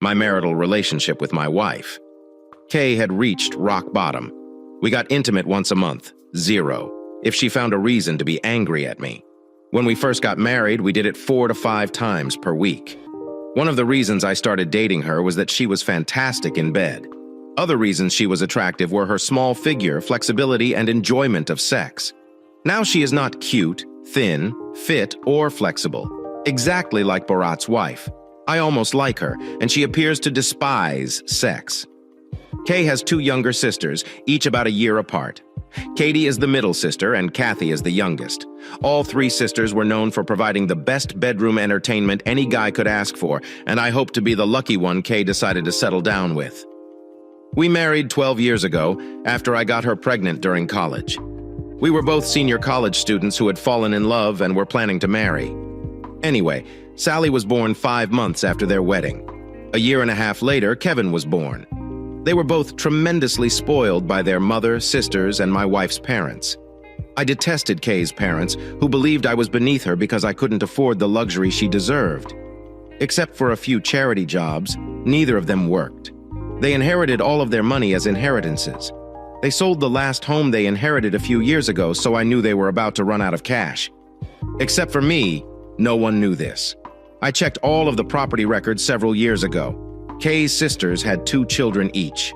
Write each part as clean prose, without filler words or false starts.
my marital relationship with my wife. Kay had reached rock bottom. We got intimate once a month, 0, if she found a reason to be angry at me. When we first got married, we did it 4 to 5 times per week. One of the reasons I started dating her was that she was fantastic in bed. Other reasons she was attractive were her small figure, flexibility, and enjoyment of sex. Now she is not cute, thin, fit, or flexible, exactly like Bharat's wife. I almost like her, and she appears to despise sex. Kay has 2 younger sisters, each about a year apart. Katie is the middle sister, and Kathy is the youngest. All 3 sisters were known for providing the best bedroom entertainment any guy could ask for, and I hope to be the lucky one Kay decided to settle down with. We married 12 years ago, after I got her pregnant during college. We were both senior college students who had fallen in love and were planning to marry. Anyway, Sally was born 5 months after their wedding. A year and a half later, Kevin was born. They were both tremendously spoiled by their mother, sisters, and my wife's parents. I detested Kay's parents, who believed I was beneath her because I couldn't afford the luxury she deserved. Except for a few charity jobs, neither of them worked. They inherited all of their money as inheritances. They sold the last home they inherited a few years ago, so I knew they were about to run out of cash. Except for me, no one knew this. I checked all of the property records several years ago. Kay's sisters had 2 children each.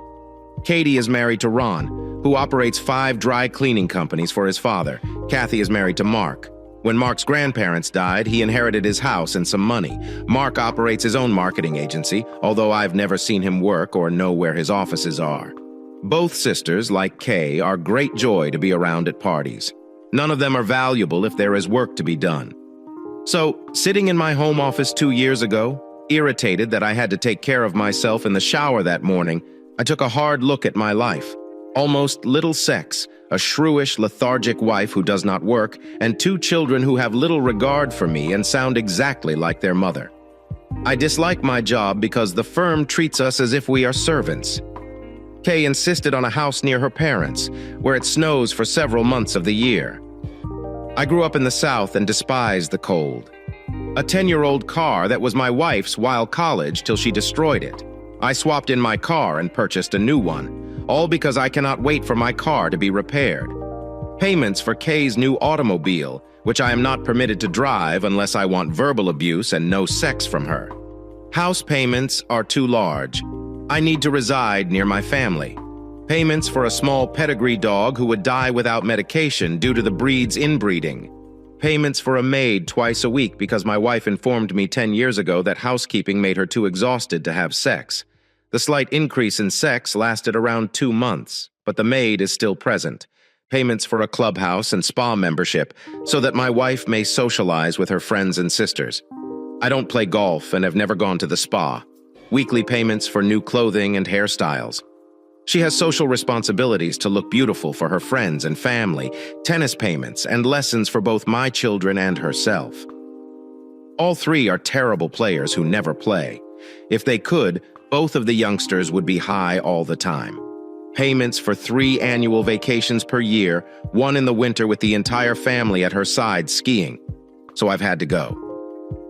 Katie is married to Ron, who operates 5 dry cleaning companies for his father. Kathy is married to Mark. When Mark's grandparents died, he inherited his house and some money. Mark operates his own marketing agency, although I've never seen him work or know where his offices are. Both sisters, like Kay, are great joy to be around at parties. None of them are valuable if there is work to be done. So, sitting in my home office 2 years ago, irritated that I had to take care of myself in the shower that morning, I took a hard look at my life. Almost little sex, a shrewish, lethargic wife who does not work, and 2 children who have little regard for me and sound exactly like their mother. I dislike my job because the firm treats us as if we are servants. Kay insisted on a house near her parents, where it snows for several months of the year. I grew up in the South and despised the cold. A 10-year-old car that was my wife's while college till she destroyed it. I swapped in my car and purchased a new one, all because I cannot wait for my car to be repaired. Payments for Kay's new automobile, which I am not permitted to drive unless I want verbal abuse and no sex from her. House payments are too large. I need to reside near my family. Payments for a small pedigree dog who would die without medication due to the breed's inbreeding. Payments for a maid twice a week because my wife informed me 10 years ago that housekeeping made her too exhausted to have sex. The slight increase in sex lasted around 2 months, but the maid is still present. Payments for a clubhouse and spa membership so that my wife may socialize with her friends and sisters. I don't play golf and have never gone to the spa. Weekly payments for new clothing and hairstyles. She has social responsibilities to look beautiful for her friends and family, tennis payments, and lessons for both my children and herself. All 3 are terrible players who never play. If they could, both of the youngsters would be high all the time. Payments for 3 annual vacations per year, 1 in the winter with the entire family at her side skiing. So I've had to go.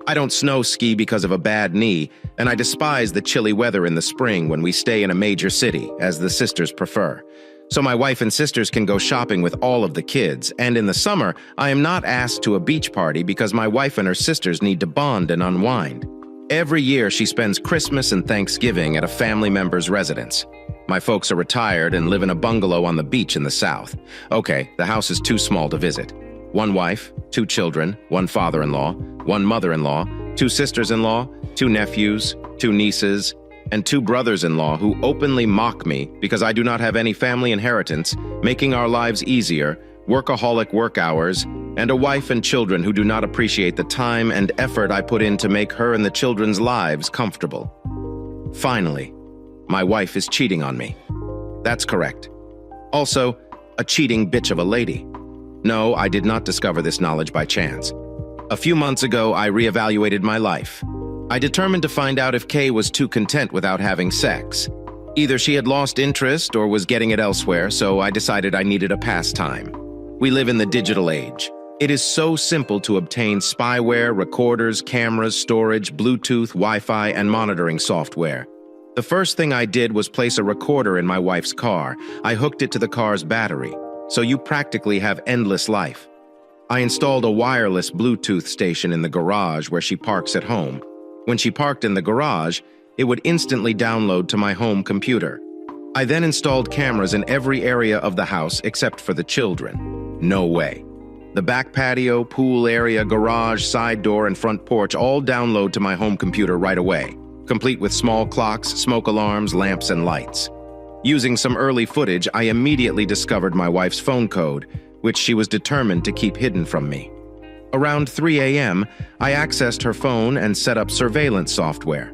I don't snow ski because of a bad knee, and I despise the chilly weather in the spring when we stay in a major city, as the sisters prefer. So my wife and sisters can go shopping with all of the kids, and in the summer, I am not asked to a beach party because my wife and her sisters need to bond and unwind. Every year she spends Christmas and Thanksgiving at a family member's residence. My folks are retired and live in a bungalow on the beach in the South. Okay, the house is too small to visit. 1 wife, 2 children, 1 father-in-law, 1 mother-in-law, 2 sisters-in-law, 2 nephews, 2 nieces, and 2 brothers-in-law who openly mock me because I do not have any family inheritance, making our lives easier, workaholic work hours, and a wife and children who do not appreciate the time and effort I put in to make her and the children's lives comfortable. Finally, my wife is cheating on me. That's correct. Also, a cheating bitch of a lady. No, I did not discover this knowledge by chance. A few months ago, I reevaluated my life. I determined to find out if Kay was too content without having sex. Either she had lost interest or was getting it elsewhere, so I decided I needed a pastime. We live in the digital age. It is so simple to obtain spyware, recorders, cameras, storage, Bluetooth, Wi-Fi, and monitoring software. The first thing I did was place a recorder in my wife's car. I hooked it to the car's battery, so you practically have endless life. I installed a wireless Bluetooth station in the garage where she parks at home. When she parked in the garage, it would instantly download to my home computer. I then installed cameras in every area of the house except for the children. No way. The back patio, pool area, garage, side door, and front porch all download to my home computer right away, complete with small clocks, smoke alarms, lamps, and lights. Using some early footage, I immediately discovered my wife's phone code, which she was determined to keep hidden from me. Around 3 a.m., I accessed her phone and set up surveillance software.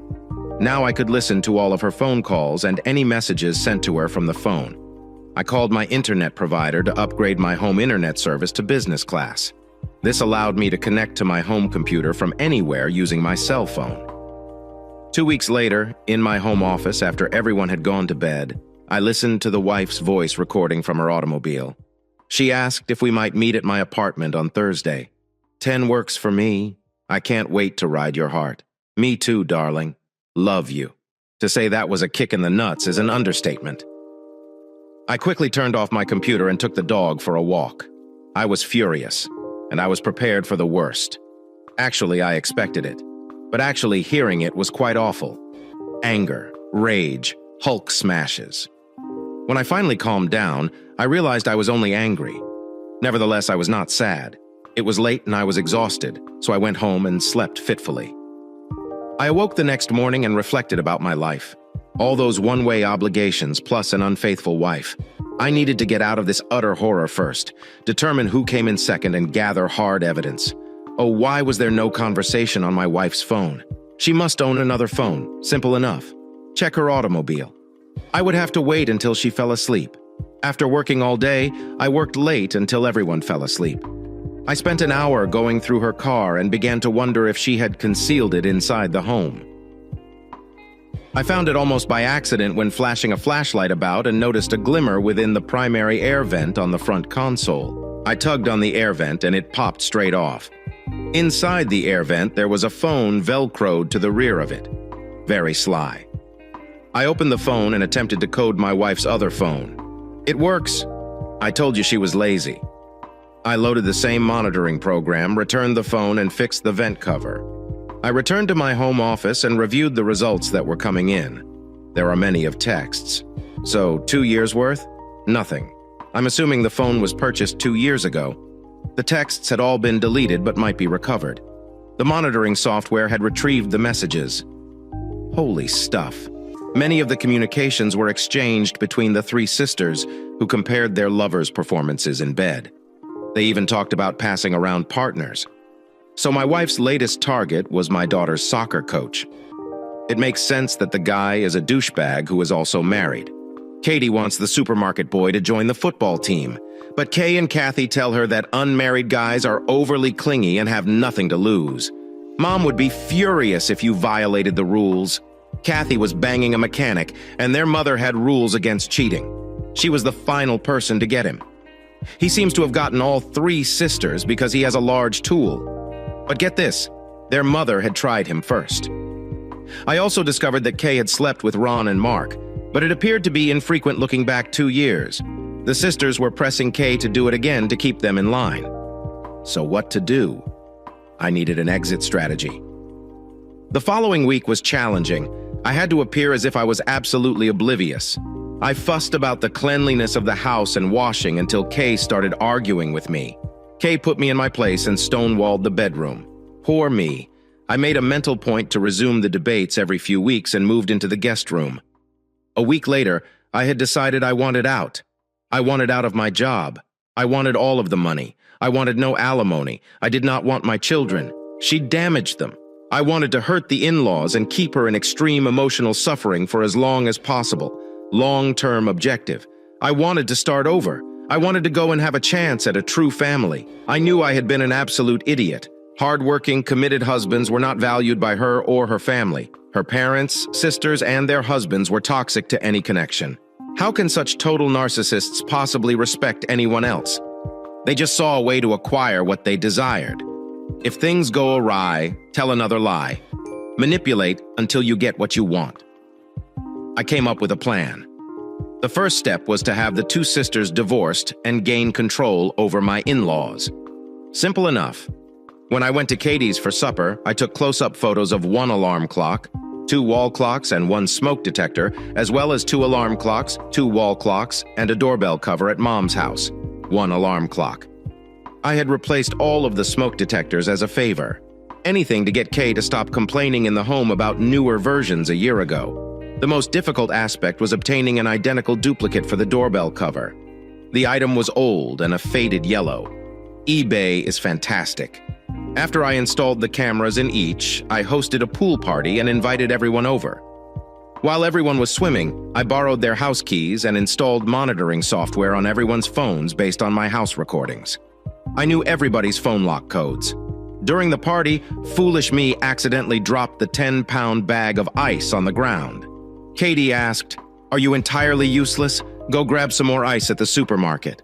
Now I could listen to all of her phone calls and any messages sent to her from the phone. I called my internet provider to upgrade my home internet service to business class. This allowed me to connect to my home computer from anywhere using my cell phone. 2 weeks later, in my home office after everyone had gone to bed, I listened to the wife's voice recording from her automobile. She asked if we might meet at my apartment on Thursday. 10 works for me. I can't wait to ride your heart. Me too, darling. Love you. To say that was a kick in the nuts is an understatement. I quickly turned off my computer and took the dog for a walk. I was furious, and I was prepared for the worst. Actually, I expected it. But actually hearing it was quite awful. Anger, rage, Hulk smashes. When I finally calmed down, I realized I was only angry. Nevertheless, I was not sad. It was late and I was exhausted, so I went home and slept fitfully. I awoke the next morning and reflected about my life. All those one-way obligations plus an unfaithful wife. I needed to get out of this utter horror first, determine who came in second, and gather hard evidence. Oh, why was there no conversation on my wife's phone? She must own another phone. Simple enough. Check her automobile. I would have to wait until she fell asleep. After working all day, I worked late until everyone fell asleep. I spent an hour going through her car and began to wonder if she had concealed it inside the home. I found it almost by accident when flashing a flashlight about and noticed a glimmer within the primary air vent on the front console. I tugged on the air vent and it popped straight off. Inside the air vent, there was a phone velcroed to the rear of it. Very sly. I opened the phone and attempted to code my wife's other phone. It works. I told you she was lazy. I loaded the same monitoring program, returned the phone, and fixed the vent cover. I returned to my home office and reviewed the results that were coming in. There are many of texts. So, 2 years worth? Nothing. I'm assuming the phone was purchased 2 years ago. The texts had all been deleted but might be recovered. The monitoring software had retrieved the messages. Holy stuff. Many of the communications were exchanged between the 3 sisters who compared their lovers' performances in bed. They even talked about passing around partners. So my wife's latest target was my daughter's soccer coach. It makes sense that the guy is a douchebag who is also married. Katie wants the supermarket boy to join the football team, but Kay and Kathy tell her that unmarried guys are overly clingy and have nothing to lose. Mom would be furious if you violated the rules. Kathy was banging a mechanic, and their mother had rules against cheating. She was the final person to get him. He seems to have gotten all 3 sisters because he has a large tool. But get this, their mother had tried him first. I also discovered that Kay had slept with Ron and Mark, but it appeared to be infrequent looking back 2 years. The sisters were pressing Kay to do it again to keep them in line. So what to do? I needed an exit strategy. The following week was challenging. I had to appear as if I was absolutely oblivious. I fussed about the cleanliness of the house and washing until Kay started arguing with me. Kay put me in my place and stonewalled the bedroom. Poor me. I made a mental point to resume the debates every few weeks and moved into the guest room. A week later, I had decided I wanted out. I wanted out of my job. I wanted all of the money. I wanted no alimony. I did not want my children. She damaged them. I wanted to hurt the in-laws and keep her in extreme emotional suffering for as long as possible. Long-term objective. I wanted to start over. I wanted to go and have a chance at a true family. I knew I had been an absolute idiot. Hard-working, committed husbands were not valued by her or her family. Her parents, sisters, and their husbands were toxic to any connection. How can such total narcissists possibly respect anyone else? They just saw a way to acquire what they desired. If things go awry, tell another lie. Manipulate until you get what you want. I came up with a plan. The first step was to have the two sisters divorced and gain control over my in-laws. Simple enough. When I went to Katie's for supper, I took close-up photos of 1 alarm clock, 2 wall clocks and 1 smoke detector, as well as 2 alarm clocks, 2 wall clocks, and a doorbell cover at Mom's house, 1 alarm clock. I had replaced all of the smoke detectors as a favor. Anything to get Kay to stop complaining in the home about newer versions a year ago. The most difficult aspect was obtaining an identical duplicate for the doorbell cover. The item was old and a faded yellow. eBay is fantastic. After I installed the cameras in each, I hosted a pool party and invited everyone over. While everyone was swimming, I borrowed their house keys and installed monitoring software on everyone's phones based on my house recordings. I knew everybody's phone lock codes. During the party, foolish me accidentally dropped the 10-pound bag of ice on the ground. Katie asked, "Are you entirely useless? Go grab some more ice at the supermarket."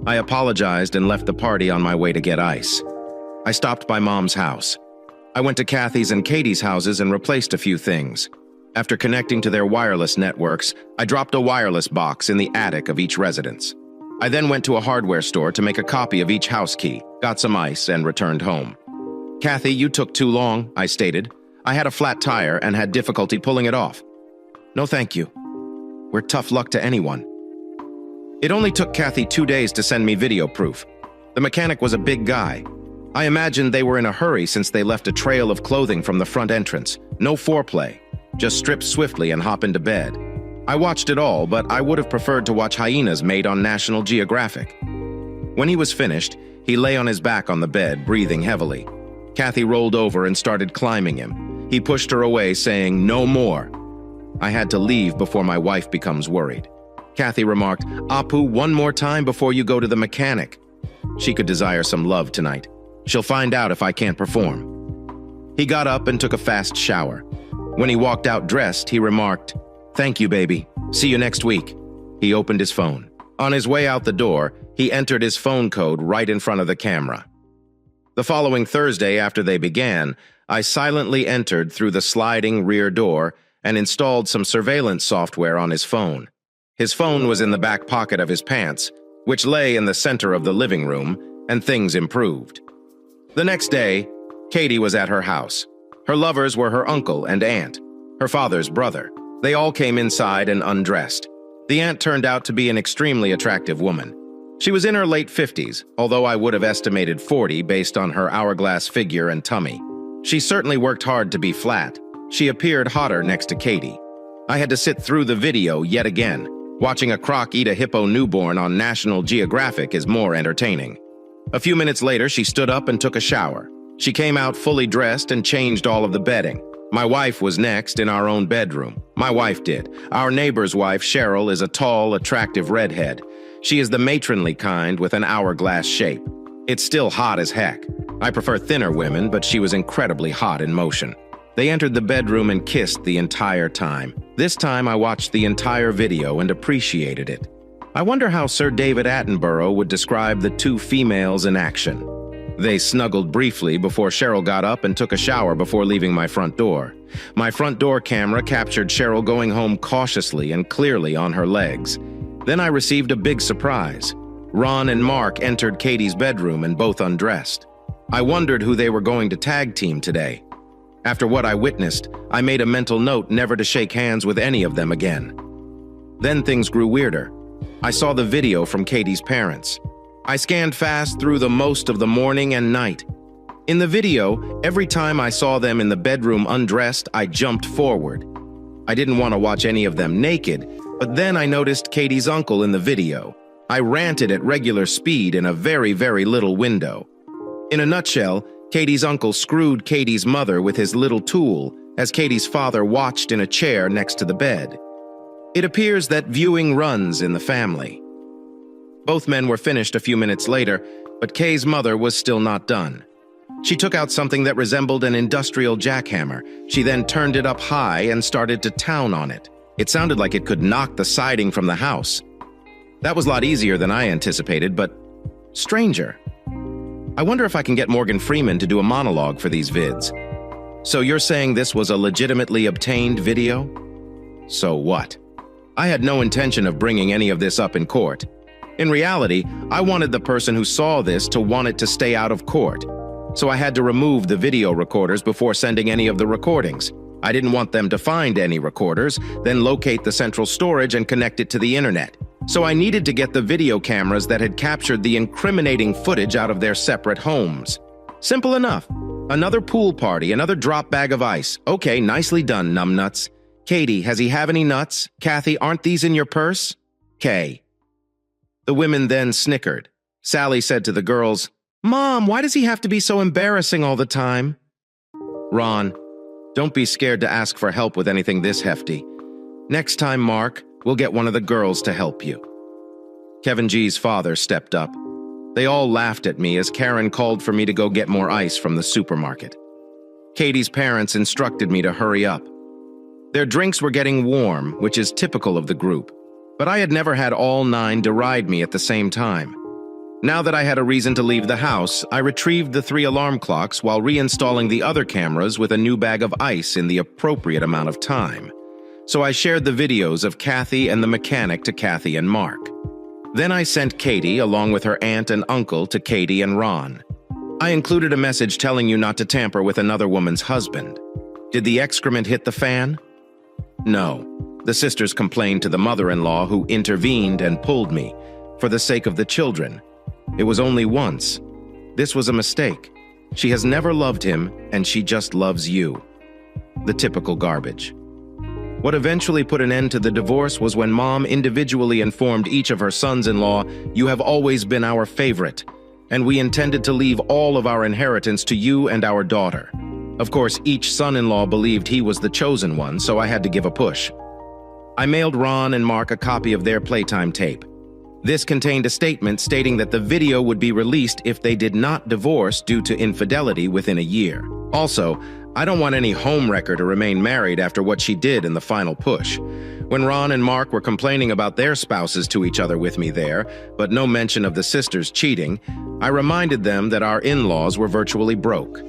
I apologized and left the party on my way to get ice. I stopped by Mom's house. I went to Kathy's and Katie's houses and replaced a few things. After connecting to their wireless networks, I dropped a wireless box in the attic of each residence. I then went to a hardware store to make a copy of each house key, got some ice, and returned home. "Kathy, you took too long," I stated. "I had a flat tire and had difficulty pulling it off." "No, thank you. We're tough luck to anyone." It only took Kathy 2 days to send me video proof. The mechanic was a big guy. I imagined they were in a hurry since they left a trail of clothing from the front entrance. No foreplay. Just strip swiftly and hop into bed. I watched it all, but I would have preferred to watch hyenas made on National Geographic. When he was finished, he lay on his back on the bed, breathing heavily. Kathy rolled over and started climbing him. He pushed her away, saying, "No more." I had to leave before my wife becomes worried. Kathy remarked, "Apu, one more time before you go to the mechanic." She could desire some love tonight. She'll find out if I can't perform. He got up and took a fast shower. When he walked out dressed, he remarked, "Thank you, baby. See you next week." He opened his phone. On his way out the door, he entered his phone code right in front of the camera. The following Thursday after they began, I silently entered through the sliding rear door and installed some surveillance software on his phone. His phone was in the back pocket of his pants, which lay in the center of the living room, and things improved. The next day, Katie was at her house. Her lovers were her uncle and aunt, her father's brother. They all came inside and undressed. The aunt turned out to be an extremely attractive woman. She was in her late 50s, although I would have estimated 40 based on her hourglass figure and tummy. She certainly worked hard to be flat. She appeared hotter next to Katie. I had to sit through the video yet again. Watching a croc eat a hippo newborn on National Geographic is more entertaining. A few minutes later, she stood up and took a shower. She came out fully dressed and changed all of the bedding. My wife was next in our own bedroom. My wife did. Our neighbor's wife, Cheryl, is a tall, attractive redhead. She is the matronly kind with an hourglass shape. It's still hot as heck. I prefer thinner women, but she was incredibly hot in motion. They entered the bedroom and kissed the entire time. This time I watched the entire video and appreciated it. I wonder how Sir David Attenborough would describe the two females in action. They snuggled briefly before Cheryl got up and took a shower before leaving my front door. My front door camera captured Cheryl going home cautiously and clearly on her legs. Then I received a big surprise. Ron and Mark entered Katie's bedroom and both undressed. I wondered who they were going to tag team today. After what I witnessed, I made a mental note never to shake hands with any of them again. Then things grew weirder. I saw the video from Katie's parents. I scanned fast through the most of the morning and night. In the video, every time I saw them in the bedroom undressed, I jumped forward. I didn't want to watch any of them naked, but then I noticed Katie's uncle in the video. I ranted at regular speed in a very, very little window. In a nutshell, Katie's uncle screwed Katie's mother with his little tool as Katie's father watched in a chair next to the bed. It appears that viewing runs in the family. Both men were finished a few minutes later, but Kay's mother was still not done. She took out something that resembled an industrial jackhammer. She then turned it up high and started to pound on it. It sounded like it could knock the siding from the house. That was a lot easier than I anticipated, but Stranger. I wonder if I can get Morgan Freeman to do a monologue for these vids. So you're saying this was a legitimately obtained video? So what? I had no intention of bringing any of this up in court. In reality, I wanted the person who saw this to want it to stay out of court. So I had to remove the video recorders before sending any of the recordings. I didn't want them to find any recorders, then locate the central storage and connect it to the internet. So I needed to get the video cameras that had captured the incriminating footage out of their separate homes. Simple enough. Another pool party, another drop bag of ice. Okay, nicely done, numbnuts. Katie, has he have any nuts? Kathy, aren't these in your purse? Kay. The women then snickered. Sally said to the girls, "Mom, why does he have to be so embarrassing all the time?" Ron, don't be scared to ask for help with anything this hefty. Next time, Mark, we'll get one of the girls to help you. Kevin G's father stepped up. They all laughed at me as Karen called for me to go get more ice from the supermarket. Katie's parents instructed me to hurry up. Their drinks were getting warm, which is typical of the group, but I had never had all 9 deride me at the same time. Now that I had a reason to leave the house, I retrieved the 3 alarm clocks while reinstalling the other cameras with a new bag of ice in the appropriate amount of time. So I shared the videos of Kathy and the mechanic to Kathy and Mark. Then I sent Katie, along with her aunt and uncle, to Katie and Ron. I included a message telling you not to tamper with another woman's husband. Did the excrement hit the fan? No. The sisters complained to the mother-in-law, who intervened and pulled me, for the sake of the children. It was only once. This was a mistake. She has never loved him, and she just loves you. The typical garbage. What eventually put an end to the divorce was when Mom individually informed each of her sons-in-law, "You have always been our favorite, and we intended to leave all of our inheritance to you and our daughter." Of course, each son-in-law believed he was the chosen one, so I had to give a push. I mailed Ron and Mark a copy of their playtime tape. This contained a statement stating that the video would be released if they did not divorce due to infidelity within a year. Also, I don't want any homewrecker to remain married after what she did in the final push. When Ron and Mark were complaining about their spouses to each other with me there, but no mention of the sisters cheating, I reminded them that our in-laws were virtually broke.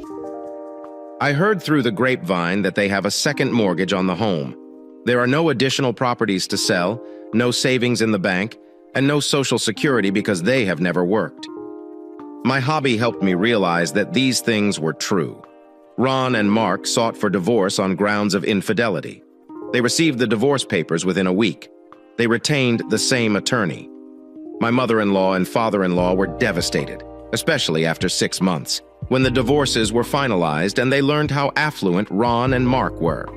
I heard through the grapevine that they have a second mortgage on the home. There are no additional properties to sell, no savings in the bank, and no social security because they have never worked. My hobby helped me realize that these things were true. Ron and Mark sought for divorce on grounds of infidelity. They received the divorce papers within a week. They retained the same attorney. My mother-in-law and father-in-law were devastated, especially after 6 months, when the divorces were finalized and they learned how affluent Ron and Mark were.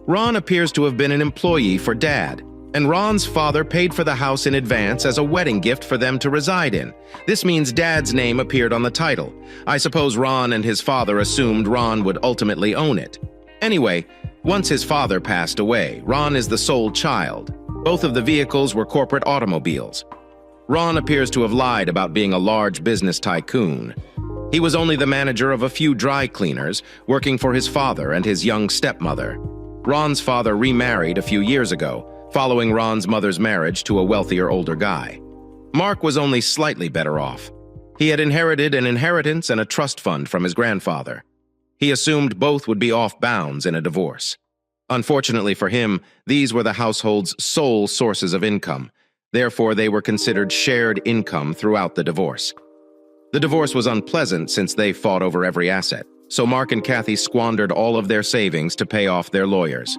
Ron appears to have been an employee for Dad, and Ron's father paid for the house in advance as a wedding gift for them to reside in. This means Dad's name appeared on the title. I suppose Ron and his father assumed Ron would ultimately own it. Anyway, once his father passed away, Ron is the sole child. Both of the vehicles were corporate automobiles. Ron appears to have lied about being a large business tycoon. He was only the manager of a few dry cleaners, working for his father and his young stepmother. Ron's father remarried a few years ago, following Ron's mother's marriage to a wealthier older guy. Mark was only slightly better off. He had inherited an inheritance and a trust fund from his grandfather. He assumed both would be off bounds in a divorce. Unfortunately for him, these were the household's sole sources of income. Therefore, they were considered shared income throughout the divorce. The divorce was unpleasant since they fought over every asset, so Mark and Kathy squandered all of their savings to pay off their lawyers.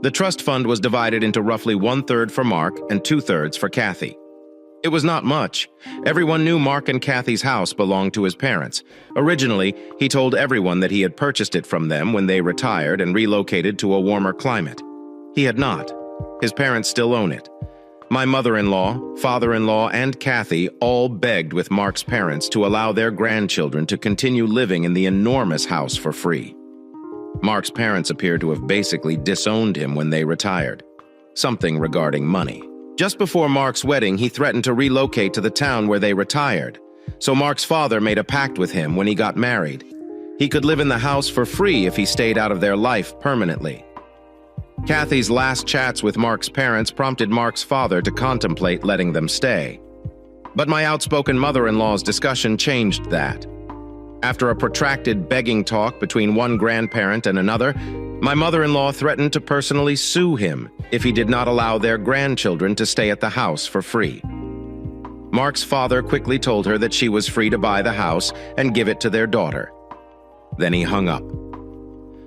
The trust fund was divided into roughly 1/3 for Mark and 2/3 for Kathy. It was not much. Everyone knew Mark and Kathy's house belonged to his parents. Originally, he told everyone that he had purchased it from them when they retired and relocated to a warmer climate. He had not. His parents still own it. My mother-in-law, father-in-law, and Kathy all begged with Mark's parents to allow their grandchildren to continue living in the enormous house for free. Mark's parents appear to have basically disowned him when they retired. Something regarding money. Just before Mark's wedding, he threatened to relocate to the town where they retired. So Mark's father made a pact with him when he got married. He could live in the house for free if he stayed out of their life permanently. Kathy's last chats with Mark's parents prompted Mark's father to contemplate letting them stay. But my outspoken mother-in-law's discussion changed that. After a protracted begging talk between one grandparent and another, my mother-in-law threatened to personally sue him if he did not allow their grandchildren to stay at the house for free. Mark's father quickly told her that she was free to buy the house and give it to their daughter. Then he hung up.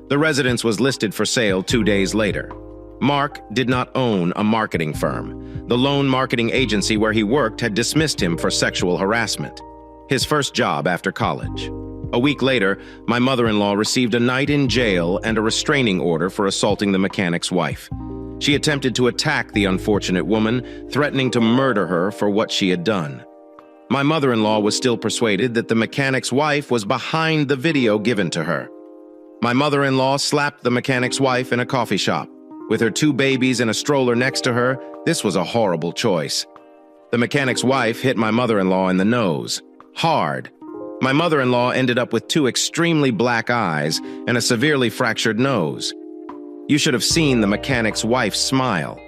The residence was listed for sale 2 days later. Mark did not own a marketing firm. The loan marketing agency where he worked had dismissed him for sexual harassment, his first job after college. A week later, my mother-in-law received a night in jail and a restraining order for assaulting the mechanic's wife. She attempted to attack the unfortunate woman, threatening to murder her for what she had done. My mother-in-law was still persuaded that the mechanic's wife was behind the video given to her. My mother-in-law slapped the mechanic's wife in a coffee shop. With her 2 babies in a stroller next to her, this was a horrible choice. The mechanic's wife hit my mother-in-law in the nose. Hard. My mother-in-law ended up with 2 extremely black eyes and a severely fractured nose. You should have seen the mechanic's wife smile.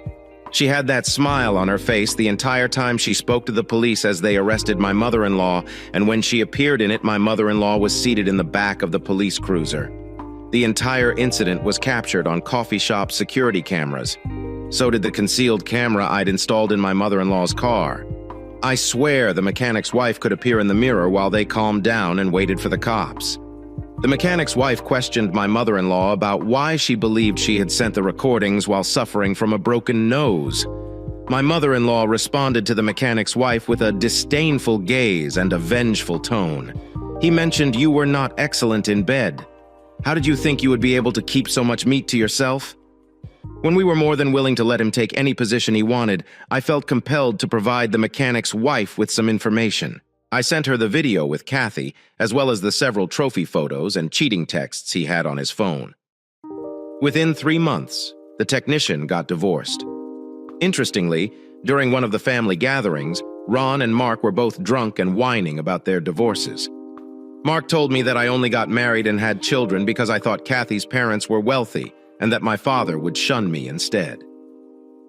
She had that smile on her face the entire time she spoke to the police as they arrested my mother-in-law, and when she appeared in it, my mother-in-law was seated in the back of the police cruiser. The entire incident was captured on coffee shop security cameras. So did the concealed camera I'd installed in my mother-in-law's car. I swear the mechanic's wife could appear in the mirror while they calmed down and waited for the cops. The mechanic's wife questioned my mother-in-law about why she believed she had sent the recordings while suffering from a broken nose. My mother-in-law responded to the mechanic's wife with a disdainful gaze and a vengeful tone. He mentioned you were not excellent in bed. How did you think you would be able to keep so much meat to yourself? When we were more than willing to let him take any position he wanted, I felt compelled to provide the mechanic's wife with some information. I sent her the video with Kathy, as well as the several trophy photos and cheating texts he had on his phone. Within 3 months, the technician got divorced. Interestingly, during one of the family gatherings, Ron and Mark were both drunk and whining about their divorces. Mark told me that I only got married and had children because I thought Kathy's parents were wealthy and that my father would shun me instead.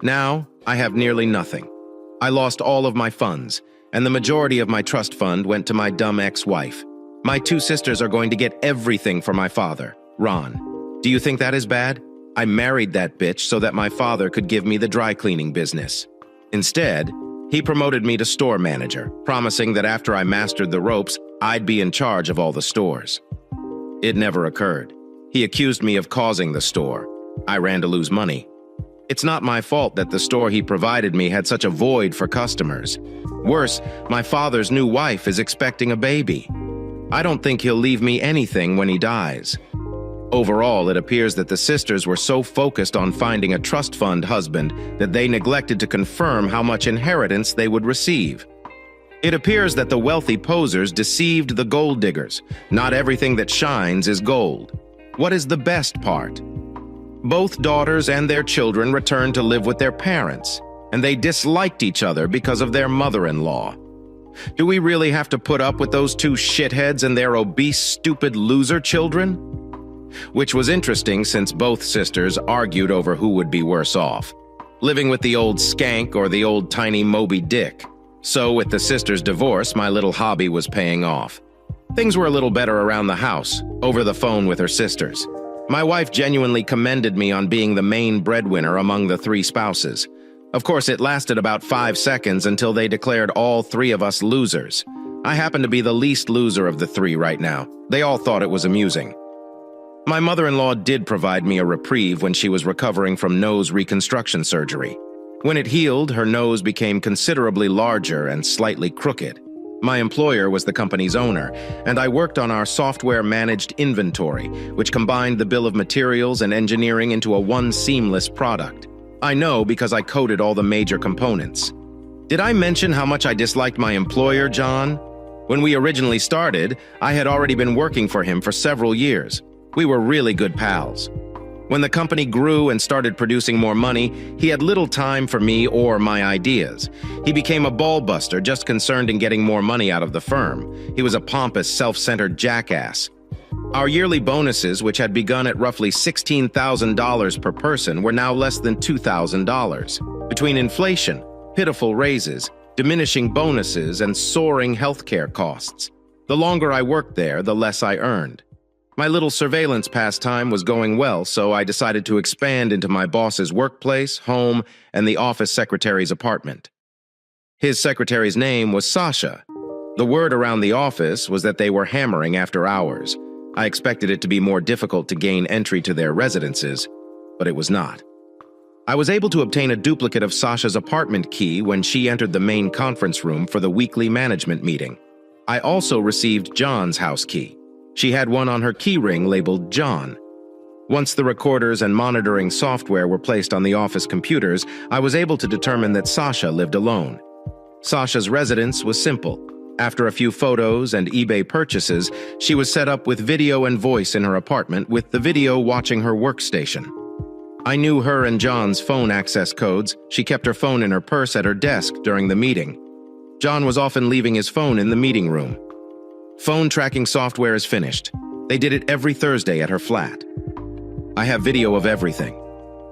Now, I have nearly nothing. I lost all of my funds, and the majority of my trust fund went to my dumb ex-wife. My 2 sisters are going to get everything for my father, Ron. Do you think that is bad? I married that bitch so that my father could give me the dry cleaning business. Instead, he promoted me to store manager, promising that after I mastered the ropes, I'd be in charge of all the stores. It never occurred. He accused me of causing the store. I ran to lose money. It's not my fault that the store he provided me had such a void for customers. Worse, my father's new wife is expecting a baby. I don't think he'll leave me anything when he dies. Overall, it appears that the sisters were so focused on finding a trust fund husband that they neglected to confirm how much inheritance they would receive. It appears that the wealthy posers deceived the gold diggers. Not everything that shines is gold. What is the best part? Both daughters and their children returned to live with their parents, and they disliked each other because of their mother-in-law. Do we really have to put up with those 2 shitheads and their obese, stupid loser children? Which was interesting since both sisters argued over who would be worse off, living with the old skank or the old tiny Moby Dick. So with the sisters' divorce, my little hobby was paying off. Things were a little better around the house, over the phone with her sisters. My wife genuinely commended me on being the main breadwinner among the 3 spouses. Of course, it lasted about 5 seconds until they declared all 3 of us losers. I happen to be the least loser of the 3 right now. They all thought it was amusing. My mother-in-law did provide me a reprieve when she was recovering from nose reconstruction surgery. When it healed, her nose became considerably larger and slightly crooked. My employer was the company's owner, and I worked on our software-managed inventory, which combined the bill of materials and engineering into a one seamless product. I know because I coded all the major components. Did I mention how much I disliked my employer, John? When we originally started, I had already been working for him for several years. We were really good pals. When the company grew and started producing more money, he had little time for me or my ideas. He became a ball-buster, just concerned in getting more money out of the firm. He was a pompous, self-centered jackass. Our yearly bonuses, which had begun at roughly $16,000 per person, were now less than $2,000. Between inflation, pitiful raises, diminishing bonuses, and soaring healthcare costs. The longer I worked there, the less I earned. My little surveillance pastime was going well, so I decided to expand into my boss's workplace, home, and the office secretary's apartment. His secretary's name was Sasha. The word around the office was that they were hammering after hours. I expected it to be more difficult to gain entry to their residences, but it was not. I was able to obtain a duplicate of Sasha's apartment key when she entered the main conference room for the weekly management meeting. I also received John's house key. She had one on her keyring labeled John. Once the recorders and monitoring software were placed on the office computers, I was able to determine that Sasha lived alone. Sasha's residence was simple. After a few photos and eBay purchases, she was set up with video and voice in her apartment, with the video watching her workstation. I knew her and John's phone access codes. She kept her phone in her purse at her desk during the meeting. John was often leaving his phone in the meeting room. Phone tracking software is finished. They did it every Thursday at her flat. I have video of everything.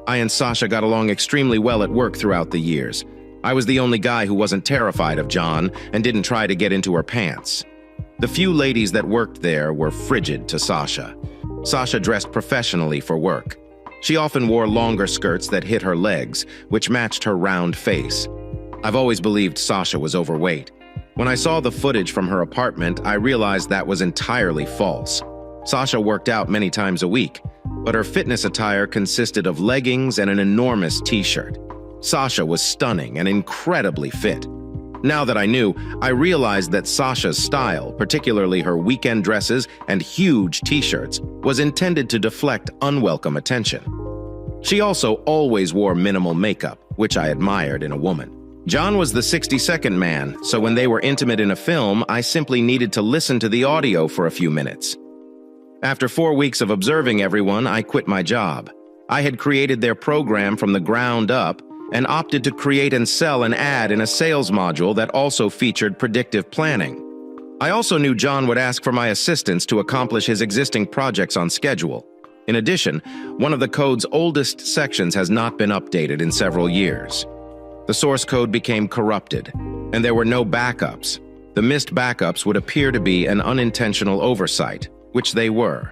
I and Sasha got along extremely well at work throughout the years. I was the only guy who wasn't terrified of John and didn't try to get into her pants. The few ladies that worked there were frigid to Sasha. Sasha dressed professionally for work. She often wore longer skirts that hit her legs, which matched her round face. I've always believed Sasha was overweight. When I saw the footage from her apartment, I realized that was entirely false. Sasha worked out many times a week, but her fitness attire consisted of leggings and an enormous t-shirt. Sasha was stunning and incredibly fit. Now that I knew, I realized that Sasha's style, particularly her weekend dresses and huge t-shirts, was intended to deflect unwelcome attention. She also always wore minimal makeup, which I admired in a woman. John was the 60-second man, so when they were intimate in a film, I simply needed to listen to the audio for a few minutes. After 4 weeks of observing everyone, I quit my job. I had created their program from the ground up and opted to create and sell an ad in a sales module that also featured predictive planning. I also knew John would ask for my assistance to accomplish his existing projects on schedule. In addition, one of the code's oldest sections has not been updated in several years. The source code became corrupted, and there were no backups. The missed backups would appear to be an unintentional oversight, which they were.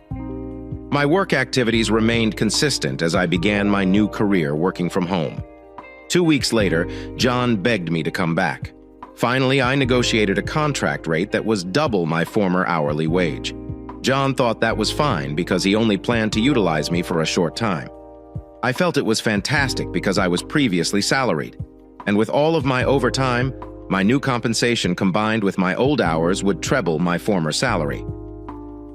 My work activities remained consistent as I began my new career working from home. 2 weeks later, John begged me to come back. Finally, I negotiated a contract rate that was double my former hourly wage. John thought that was fine because he only planned to utilize me for a short time. I felt it was fantastic because I was previously salaried. And with all of my overtime, my new compensation combined with my old hours would treble my former salary.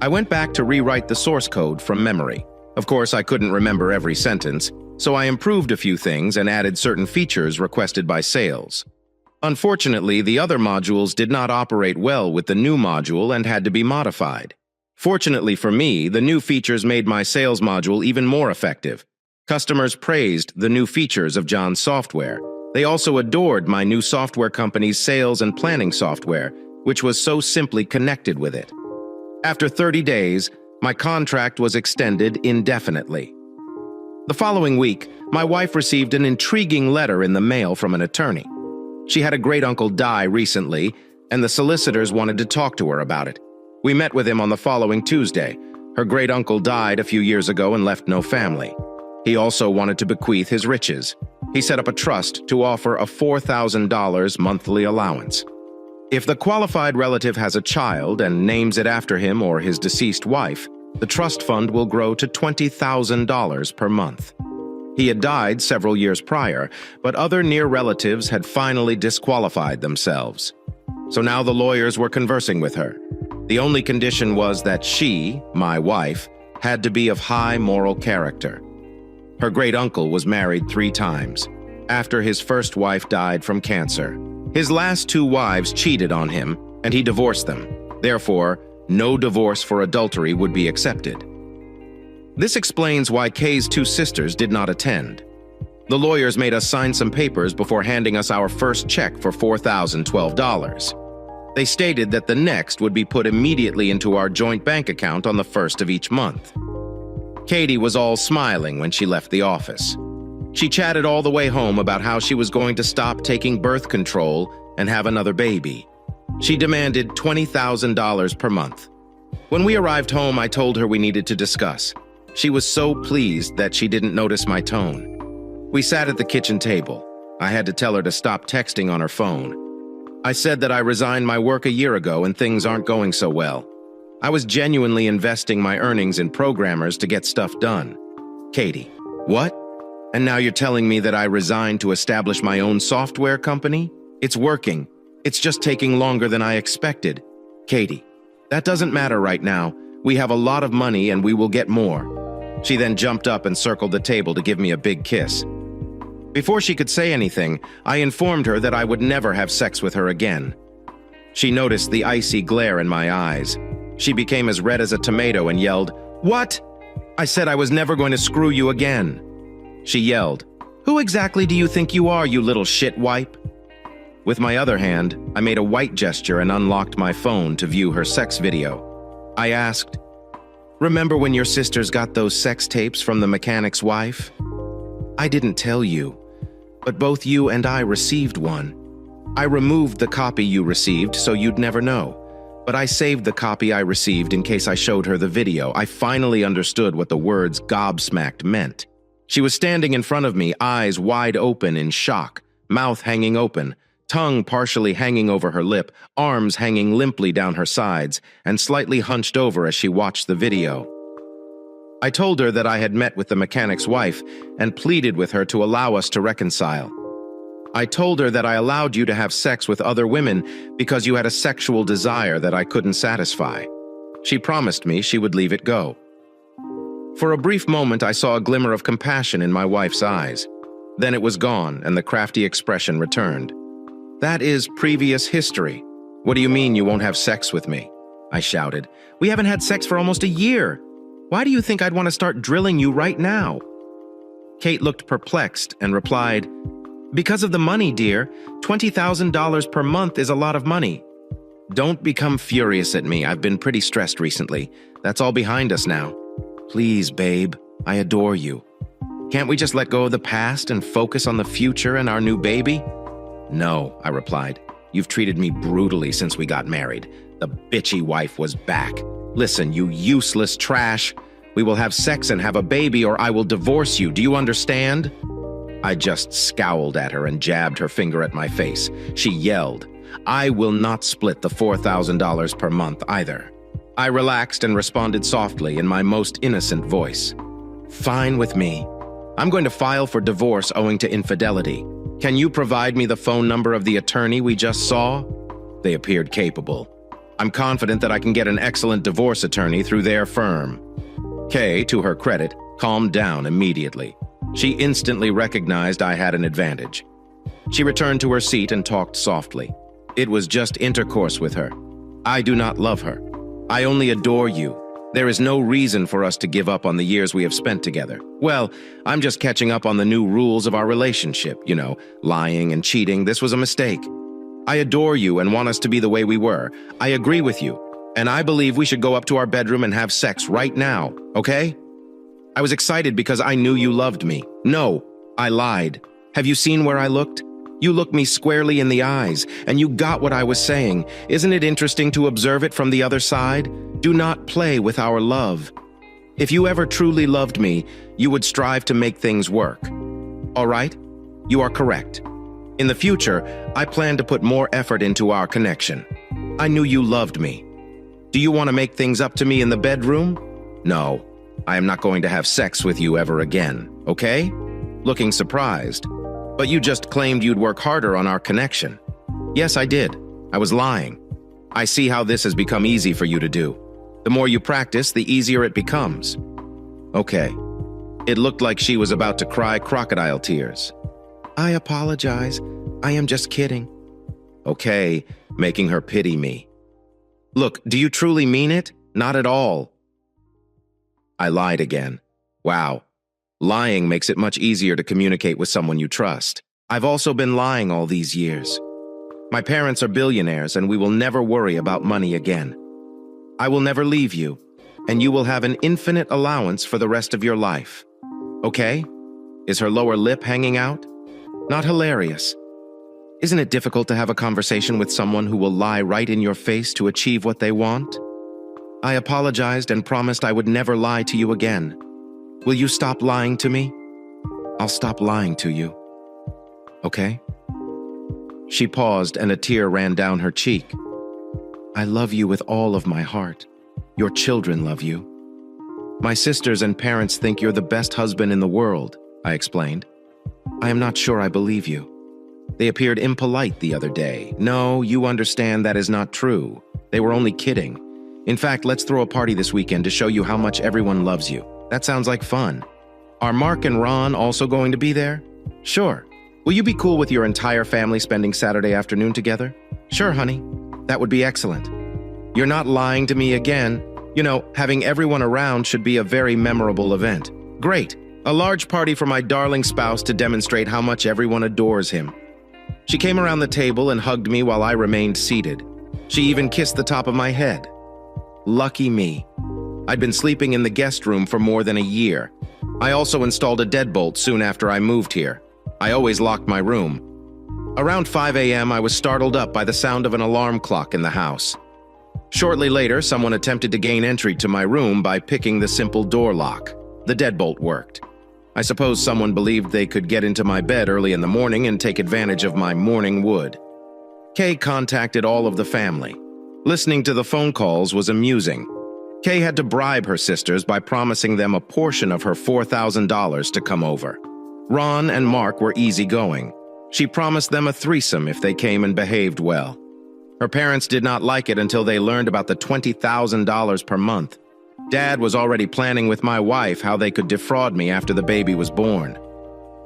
I went back to rewrite the source code from memory. Of course, I couldn't remember every sentence, so I improved a few things and added certain features requested by sales. Unfortunately, the other modules did not operate well with the new module and had to be modified. Fortunately for me, the new features made my sales module even more effective. Customers praised the new features of John's software. They also adored my new software company's sales and planning software, which was so simply connected with it. After 30 days, my contract was extended indefinitely. The following week, my wife received an intriguing letter in the mail from an attorney. She had a great-uncle die recently, and the solicitors wanted to talk to her about it. We met with him on the following Tuesday. Her great-uncle died a few years ago and left no family. He also wanted to bequeath his riches. He set up a trust to offer a $4,000 monthly allowance. If the qualified relative has a child and names it after him or his deceased wife, the trust fund will grow to $20,000 per month. He had died several years prior, but other near relatives had finally disqualified themselves. So now the lawyers were conversing with her. The only condition was that she, my wife, had to be of high moral character. Her great-uncle was married 3 times, after his first wife died from cancer. His last 2 wives cheated on him, and he divorced them. Therefore, no divorce for adultery would be accepted. This explains why Kay's 2 sisters did not attend. The lawyers made us sign some papers before handing us our first check for $4,012. They stated that the next would be put immediately into our joint bank account on the 1st of each month. Katie was all smiling when she left the office. She chatted all the way home about how she was going to stop taking birth control and have another baby. She demanded $20,000 per month. When we arrived home, I told her we needed to discuss. She was so pleased that she didn't notice my tone. We sat at the kitchen table. I had to tell her to stop texting on her phone. I said that I resigned my work a year ago and things aren't going so well. I was genuinely investing my earnings in programmers to get stuff done. Katie, what? And now you're telling me that I resigned to establish my own software company? It's working. It's just taking longer than I expected. Katie, that doesn't matter right now. We have a lot of money and we will get more. She then jumped up and circled the table to give me a big kiss. Before she could say anything, I informed her that I would never have sex with her again. She noticed the icy glare in my eyes. She became as red as a tomato and yelled, "What?" I said I was never going to screw you again. She yelled, "Who exactly do you think you are, you little shitwipe?" With my other hand, I made a white gesture and unlocked my phone to view her sex video. I asked, "Remember when your sisters got those sex tapes from the mechanic's wife?" "I didn't tell you, but both you and I received one. I removed the copy you received so you'd never know, but I saved the copy I received in case I showed her the video." I finally understood what the words gobsmacked meant. She was standing in front of me, eyes wide open in shock, mouth hanging open, tongue partially hanging over her lip, arms hanging limply down her sides, and slightly hunched over as she watched the video. I told her that I had met with the mechanic's wife and pleaded with her to allow us to reconcile. I told her that I allowed you to have sex with other women because you had a sexual desire that I couldn't satisfy. She promised me she would leave it go. For a brief moment, I saw a glimmer of compassion in my wife's eyes. Then it was gone, and the crafty expression returned. "That is previous history. What do you mean you won't have sex with me?" I shouted. "We haven't had sex for almost a year. Why do you think I'd want to start drilling you right now?" Kate looked perplexed and replied, "Because of the money, dear. $20,000 per month is a lot of money." "Don't become furious at me. I've been pretty stressed recently. That's all behind us now. Please, babe, I adore you. Can't we just let go of the past and focus on the future and our new baby?" "No," I replied. "You've treated me brutally since we got married. The bitchy wife was back. Listen, you useless trash. We will have sex and have a baby or I will divorce you. Do you understand?" I just scowled at her and jabbed her finger at my face. She yelled, "I will not split the $4,000 per month either." I relaxed and responded softly in my most innocent voice. "Fine with me. I'm going to file for divorce owing to infidelity. Can you provide me the phone number of the attorney we just saw?" They appeared capable. "I'm confident that I can get an excellent divorce attorney through their firm." Kay, to her credit, calmed down immediately. She instantly recognized I had an advantage. She returned to her seat and talked softly. "It was just intercourse with her. I do not love her. I only adore you. There is no reason for us to give up on the years we have spent together. Well, I'm just catching up on the new rules of our relationship, lying and cheating. This was a mistake. I adore you and want us to be the way we were. I agree with you, and I believe we should go up to our bedroom and have sex right now, okay?" I was excited because I knew you loved me. No, I lied. Have you seen where I looked? You looked me squarely in the eyes, and you got what I was saying. Isn't it interesting to observe it from the other side? Do not play with our love. If you ever truly loved me, you would strive to make things work. All right? You are correct. In the future, I plan to put more effort into our connection. I knew you loved me. Do you want to make things up to me in the bedroom? No, I am not going to have sex with you ever again, okay? Looking surprised. But you just claimed you'd work harder on our connection. Yes, I did. I was lying. I see how this has become easy for you to do. The more you practice, the easier it becomes. Okay. It looked like she was about to cry crocodile tears. I apologize. I am just kidding. Okay, making her pity me. Look, do you truly mean it? Not at all. I lied again. Wow. Lying makes it much easier to communicate with someone you trust. I've also been lying all these years. My parents are billionaires and we will never worry about money again. I will never leave you, and you will have an infinite allowance for the rest of your life. Okay? Is her lower lip hanging out? Not hilarious. Isn't it difficult to have a conversation with someone who will lie right in your face to achieve what they want? I apologized and promised I would never lie to you again. Will you stop lying to me? I'll stop lying to you. Okay? She paused and a tear ran down her cheek. I love you with all of my heart. Your children love you. My sisters and parents think you're the best husband in the world, I explained. I am not sure I believe you. They appeared impolite the other day. No, you understand that is not true. They were only kidding. In fact, let's throw a party this weekend to show you how much everyone loves you. That sounds like fun. Are Mark and Ron also going to be there? Sure. Will you be cool with your entire family spending Saturday afternoon together? Sure, honey. That would be excellent. You're not lying to me again. You know, having everyone around should be a very memorable event. Great. A large party for my darling spouse to demonstrate how much everyone adores him. She came around the table and hugged me while I remained seated. She even kissed the top of my head. Lucky me. I'd been sleeping in the guest room for more than a year. I also installed a deadbolt soon after I moved here. I always locked my room. Around 5 a.m., I was startled up by the sound of an alarm clock in the house. Shortly later, someone attempted to gain entry to my room by picking the simple door lock. The deadbolt worked. I suppose someone believed they could get into my bed early in the morning and take advantage of my morning wood. Kay contacted all of the family. Listening to the phone calls was amusing. Kay had to bribe her sisters by promising them a portion of her $4,000 to come over. Ron and Mark were easygoing. She promised them a threesome if they came and behaved well. Her parents did not like it until they learned about the $20,000 per month. Dad was already planning with my wife how they could defraud me after the baby was born.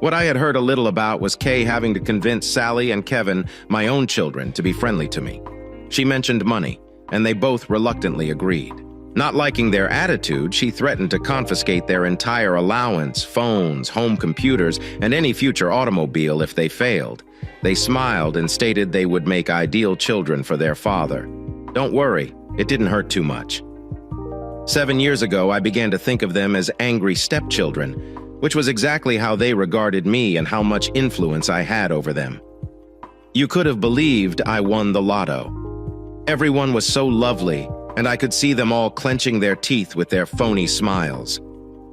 What I had heard a little about was Kay having to convince Sally and Kevin, my own children, to be friendly to me. She mentioned money, and they both reluctantly agreed. Not liking their attitude, she threatened to confiscate their entire allowance, phones, home computers, and any future automobile if they failed. They smiled and stated they would make ideal children for their father. Don't worry, it didn't hurt too much. 7 years ago, I began to think of them as angry stepchildren, which was exactly how they regarded me and how much influence I had over them. You could have believed I won the lotto. Everyone was so lovely, and I could see them all clenching their teeth with their phony smiles.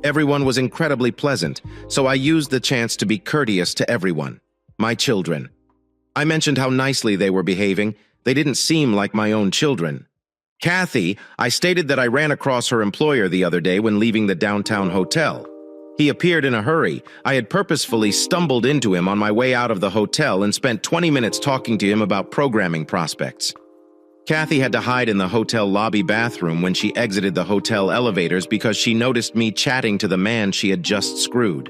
Everyone was incredibly pleasant, so I used the chance to be courteous to everyone. My children. I mentioned how nicely they were behaving. They didn't seem like my own children. Kathy, I stated that I ran across her employer the other day when leaving the downtown hotel. He appeared in a hurry. I had purposefully stumbled into him on my way out of the hotel and spent 20 minutes talking to him about programming prospects. Kathy had to hide in the hotel lobby bathroom when she exited the hotel elevators because she noticed me chatting to the man she had just screwed.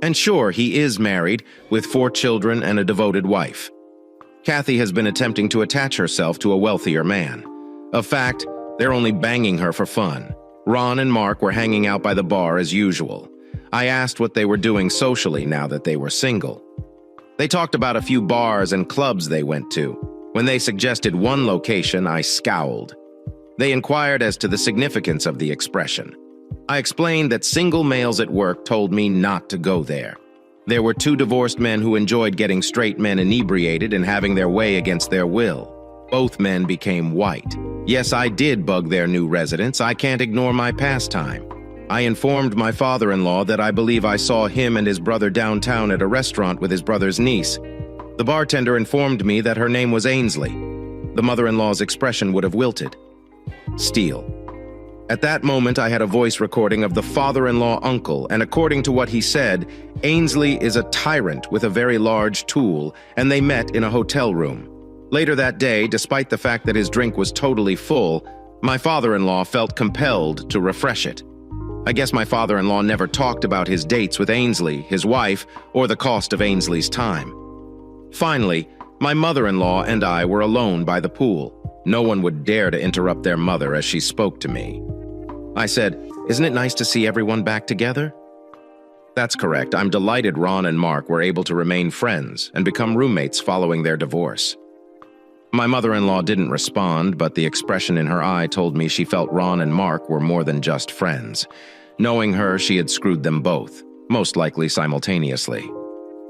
And sure, he is married, with 4 children and a devoted wife. Kathy has been attempting to attach herself to a wealthier man. Of fact, they're only banging her for fun. Ron and Mark were hanging out by the bar as usual. I asked what they were doing socially now that they were single. They talked about a few bars and clubs they went to. When they suggested one location, I scowled. They inquired as to the significance of the expression. I explained that single males at work told me not to go there. There were 2 divorced men who enjoyed getting straight men inebriated and having their way against their will. Both men became white. Yes, I did bug their new residents. I can't ignore my pastime. I informed my father-in-law that I believe I saw him and his brother downtown at a restaurant with his brother's niece. The bartender informed me that her name was Ainsley. The mother-in-law's expression would have wilted. Steal. At that moment, I had a voice recording of the father-in-law uncle, and according to what he said, Ainsley is a tyrant with a very large tool, and they met in a hotel room. Later that day, despite the fact that his drink was totally full, my father-in-law felt compelled to refresh it. I guess my father-in-law never talked about his dates with Ainsley, his wife, or the cost of Ainsley's time. Finally, my mother-in-law and I were alone by the pool. No one would dare to interrupt their mother as she spoke to me. I said, "Isn't it nice to see everyone back together?" That's correct. I'm delighted Ron and Mark were able to remain friends and become roommates following their divorce. My mother-in-law didn't respond, but the expression in her eye told me she felt Ron and Mark were more than just friends. Knowing her, she had screwed them both. most likely simultaneously.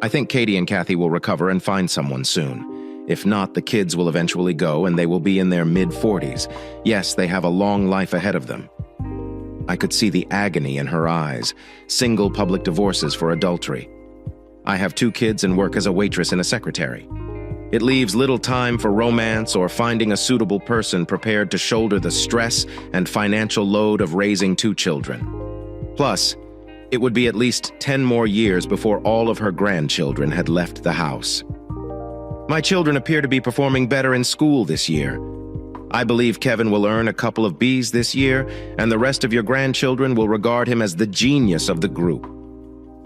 I think Katie and Kathy will recover and find someone soon. If not, the kids will eventually go and they will be in their mid-40s. Yes, they have a long life ahead of them. I could see the agony in her eyes. Single public divorces for adultery. I have 2 kids and work as a waitress and a secretary. It leaves little time for romance or finding a suitable person prepared to shoulder the stress and financial load of raising 2 children. Plus, it would be at least 10 more years before all of her grandchildren had left the house. My children appear to be performing better in school this year. I believe Kevin will earn a couple of B's this year, and the rest of your grandchildren will regard him as the genius of the group.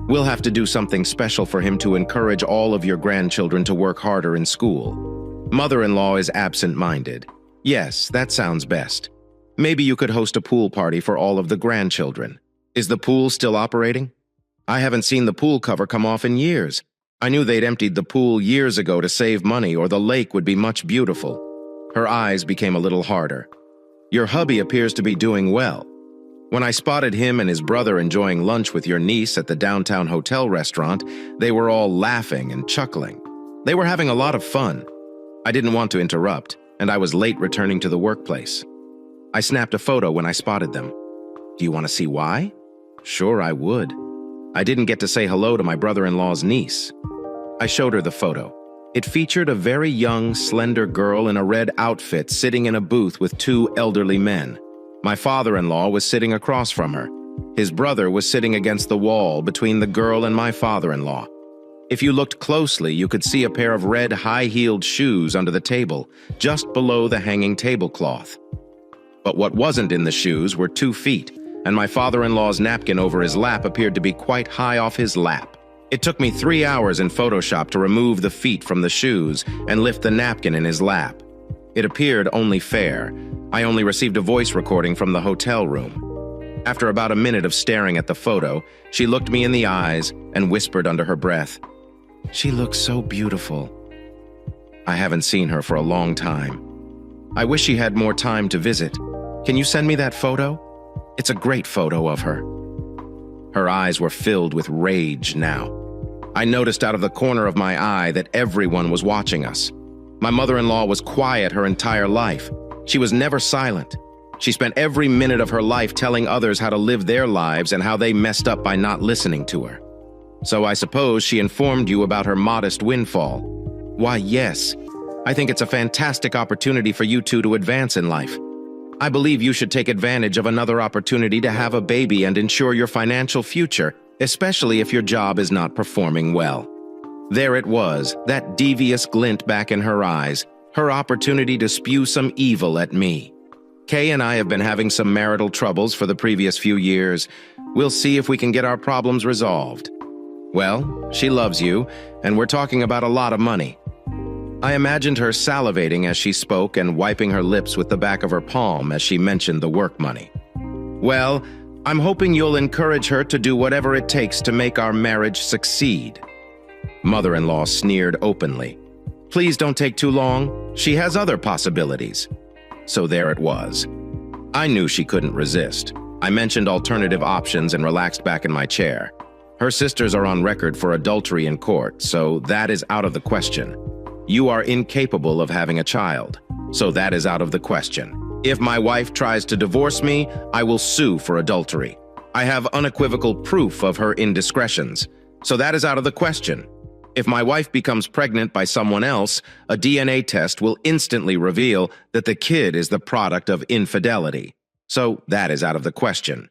We'll have to do something special for him to encourage all of your grandchildren to work harder in school. Mother-in-law is absent-minded. Yes, that sounds best. Maybe you could host a pool party for all of the grandchildren. Is the pool still operating? I haven't seen the pool cover come off in years. I knew they'd emptied the pool years ago to save money, or the lake would be much beautiful. Her eyes became a little harder. Your hubby appears to be doing well. When I spotted him and his brother enjoying lunch with your niece at the downtown hotel restaurant, they were all laughing and chuckling. They were having a lot of fun. I didn't want to interrupt, and I was late returning to the workplace. I snapped a photo when I spotted them. Do you want to see why? Sure, I would. I didn't get to say hello to my brother-in-law's niece. I showed her the photo. It featured a very young, slender girl in a red outfit sitting in a booth with 2 elderly men. My father-in-law was sitting across from her. His brother was sitting against the wall between the girl and my father-in-law. If you looked closely, you could see a pair of red high-heeled shoes under the table, just below the hanging tablecloth. But what wasn't in the shoes were 2 feet, and my father-in-law's napkin over his lap appeared to be quite high off his lap. It took me 3 hours in Photoshop to remove the feet from the shoes and lift the napkin in his lap. It appeared only fair. I only received a voice recording from the hotel room. After about a minute of staring at the photo, she looked me in the eyes and whispered under her breath, "She looks so beautiful." I haven't seen her for a long time. I wish she had more time to visit. Can you send me that photo? It's a great photo of her. Her eyes were filled with rage now. I noticed out of the corner of my eye that everyone was watching us. My mother-in-law was quiet her entire life. She was never silent. She spent every minute of her life telling others how to live their lives and how they messed up by not listening to her. So I suppose she informed you about her modest windfall. Why, yes. I think it's a fantastic opportunity for you two to advance in life. I believe you should take advantage of another opportunity to have a baby and ensure your financial future, especially if your job is not performing well. There it was, that devious glint back in her eyes, her opportunity to spew some evil at me. Kay and I have been having some marital troubles for the previous few years. We'll see if we can get our problems resolved. Well, she loves you, and we're talking about a lot of money. I imagined her salivating as she spoke and wiping her lips with the back of her palm as she mentioned the work money. Well, I'm hoping you'll encourage her to do whatever it takes to make our marriage succeed. Mother-in-law sneered openly. Please don't take too long. She has other possibilities. So there it was. I knew she couldn't resist. I mentioned alternative options and relaxed back in my chair. Her sisters are on record for adultery in court, so that is out of the question. You are incapable of having a child, so that is out of the question. If my wife tries to divorce me, I will sue for adultery. I have unequivocal proof of her indiscretions, so that is out of the question. If my wife becomes pregnant by someone else, a DNA test will instantly reveal that the kid is the product of infidelity, so that is out of the question.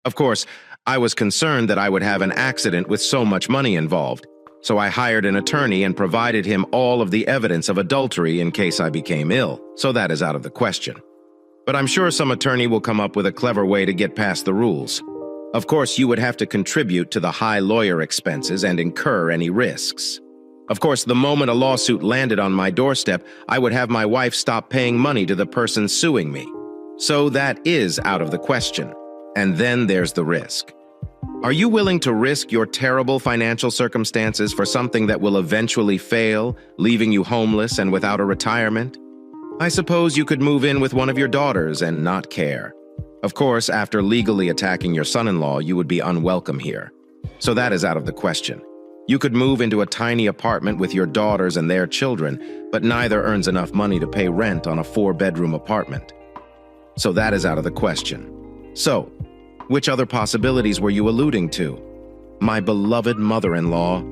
Of course, I was concerned that I would have an accident with so much money involved, so I hired an attorney and provided him all of the evidence of adultery in case I became ill, so that is out of the question. But I'm sure some attorney will come up with a clever way to get past the rules. Of course, you would have to contribute to the high lawyer expenses and incur any risks. Of course, the moment a lawsuit landed on my doorstep, I would have my wife stop paying money to the person suing me. So that is out of the question. And then there's the risk. Are you willing to risk your terrible financial circumstances for something that will eventually fail, leaving you homeless and without a retirement? I suppose you could move in with one of your daughters and not care. Of course, after legally attacking your son-in-law, you would be unwelcome here. So that is out of the question. You could move into a tiny apartment with your daughters and their children, but neither earns enough money to pay rent on a 4-bedroom apartment. So that is out of the question. So, which other possibilities were you alluding to? My beloved mother-in-law.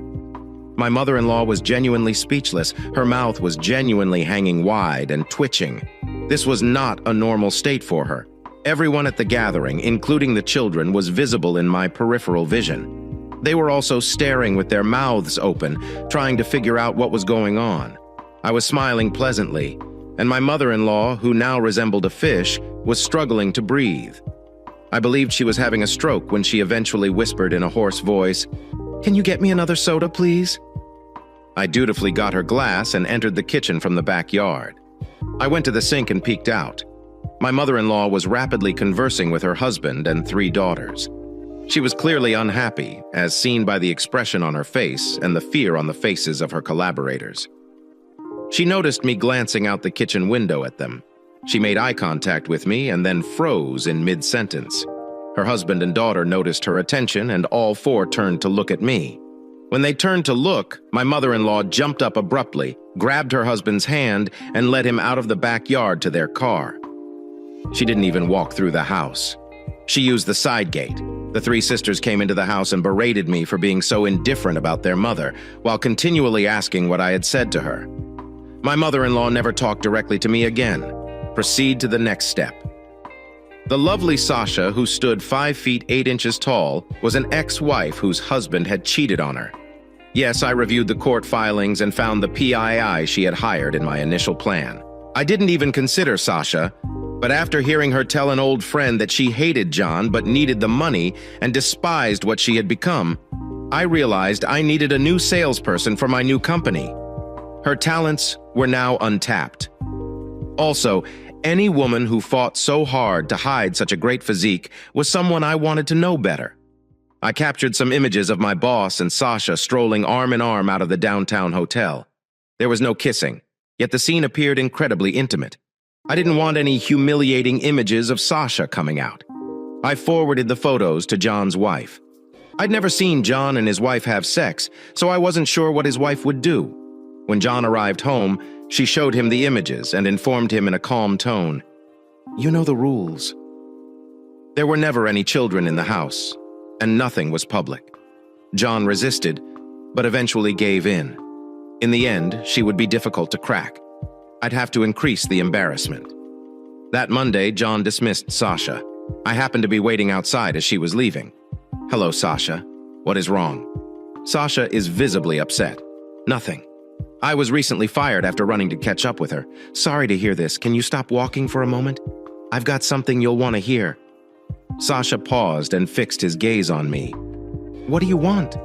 My mother-in-law was genuinely speechless. Her mouth was genuinely hanging wide and twitching. This was not a normal state for her. Everyone at the gathering, including the children, was visible in my peripheral vision. They were also staring with their mouths open, trying to figure out what was going on. I was smiling pleasantly, and my mother-in-law, who now resembled a fish, was struggling to breathe. I believed she was having a stroke when she eventually whispered in a hoarse voice, "Can you get me another soda, please?" I dutifully got her glass and entered the kitchen from the backyard. I went to the sink and peeked out. My mother-in-law was rapidly conversing with her husband and 3 daughters. She was clearly unhappy, as seen by the expression on her face and the fear on the faces of her collaborators. She noticed me glancing out the kitchen window at them. She made eye contact with me and then froze in mid-sentence. Her husband and daughter noticed her attention, and all 4 turned to look at me. When they turned to look, my mother-in-law jumped up abruptly, grabbed her husband's hand, and led him out of the backyard to their car. She didn't even walk through the house. She used the side gate. The 3 sisters came into the house and berated me for being so indifferent about their mother, while continually asking what I had said to her. My mother-in-law never talked directly to me again. Proceed to the next step. The lovely Sasha, who stood 5 feet 8 inches tall, was an ex-wife whose husband had cheated on her. Yes, I reviewed the court filings and found the PII she had hired in my initial plan. I didn't even consider Sasha, but after hearing her tell an old friend that she hated John but needed the money and despised what she had become, I realized I needed a new salesperson for my new company. Her talents were now untapped. Also, any woman who fought so hard to hide such a great physique was someone I wanted to know better. I captured some images of my boss and Sasha strolling arm in arm out of the downtown hotel. There was no kissing, yet the scene appeared incredibly intimate. I didn't want any humiliating images of Sasha coming out. I forwarded the photos to John's wife. I'd never seen John and his wife have sex, so I wasn't sure what his wife would do. When John arrived home, she showed him the images and informed him in a calm tone, "You know the rules." There were never any children in the house, and nothing was public. John resisted, but eventually gave in. In the end, she would be difficult to crack. I'd have to increase the embarrassment. That Monday, John dismissed Sasha. I happened to be waiting outside as she was leaving. "Hello, Sasha. What is wrong?" Sasha is visibly upset. "Nothing. I was recently fired after running to catch up with her. Sorry to hear this. Can you stop walking for a moment? I've got something you'll want to hear." Sasha paused and fixed his gaze on me. "What do you want?"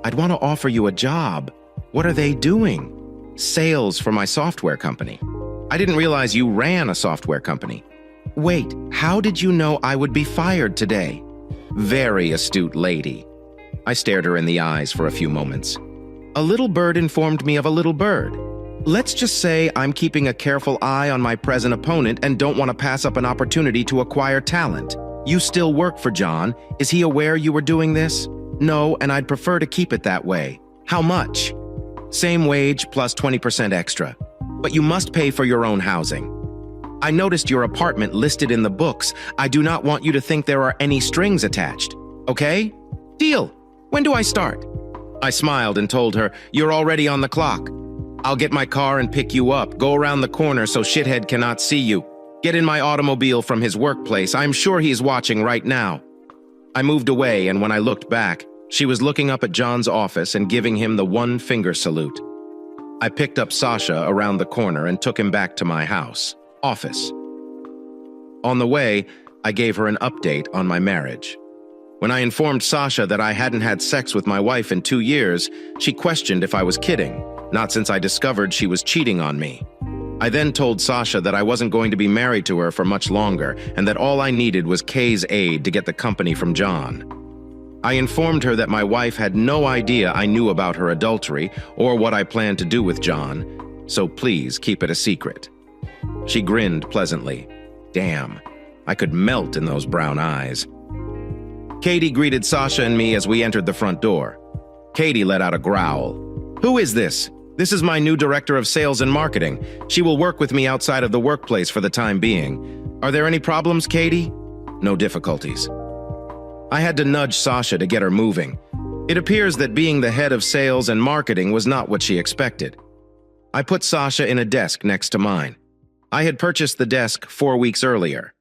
"I'd want to offer you a job." "What are they doing?" "Sales for my software company." "I didn't realize you ran a software company." "Wait, how did you know I would be fired today?" "Very astute lady." I stared her in the eyes for a few moments. "A little bird informed me of a little bird. Let's just say I'm keeping a careful eye on my present opponent and don't want to pass up an opportunity to acquire talent. You still work for John. Is he aware you were doing this?" "No, and I'd prefer to keep it that way." "How much?" "Same wage plus 20% extra. But you must pay for your own housing. I noticed your apartment listed in the books. I do not want you to think there are any strings attached. Okay? Deal. When do I start?" I smiled and told her, "You're already on the clock. I'll get my car and pick you up. Go around the corner so shithead cannot see you. Get in my automobile from his workplace. I'm sure he's watching right now." I moved away, and when I looked back, she was looking up at John's office and giving him the 1-finger salute. I picked up Sasha around the corner and took him back to my office. On the way, I gave her an update on my marriage. When I informed Sasha that I hadn't had sex with my wife in 2 years, she questioned if I was kidding, not since I discovered she was cheating on me. I then told Sasha that I wasn't going to be married to her for much longer and that all I needed was Kay's aid to get the company from John. I informed her that my wife had no idea I knew about her adultery or what I planned to do with John, so please keep it a secret. She grinned pleasantly. Damn, I could melt in those brown eyes. Katie greeted Sasha and me as we entered the front door. Katie let out a growl. "Who is this? This is my new director of sales and marketing. She will work with me outside of the workplace for the time being. Are there any problems, Katie?" "No difficulties." I had to nudge Sasha to get her moving. It appears that being the head of sales and marketing was not what she expected. I put Sasha in a desk next to mine. I had purchased the desk 4 weeks earlier.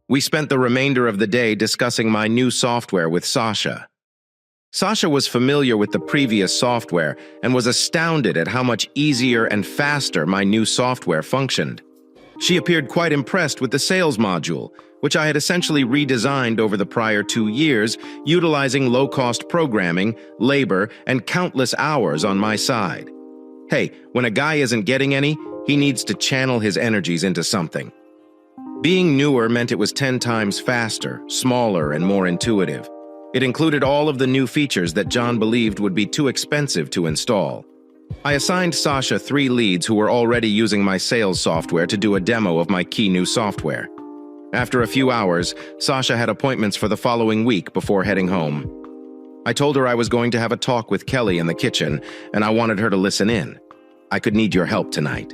We spent the remainder of the day discussing my new software with Sasha. Sasha was familiar with the previous software and was astounded at how much easier and faster my new software functioned. She appeared quite impressed with the sales module, which I had essentially redesigned over the prior 2 years, utilizing low-cost programming, labor, and countless hours on my side. Hey, when a guy isn't getting any, he needs to channel his energies into something. Being newer meant it was 10 times faster, smaller, and more intuitive. It included all of the new features that John believed would be too expensive to install. I assigned Sasha 3 leads who were already using my sales software to do a demo of my key new software. After a few hours, Sasha had appointments for the following week before heading home. I told her I was going to have a talk with Kelly in the kitchen, and I wanted her to listen in. I could need your help tonight.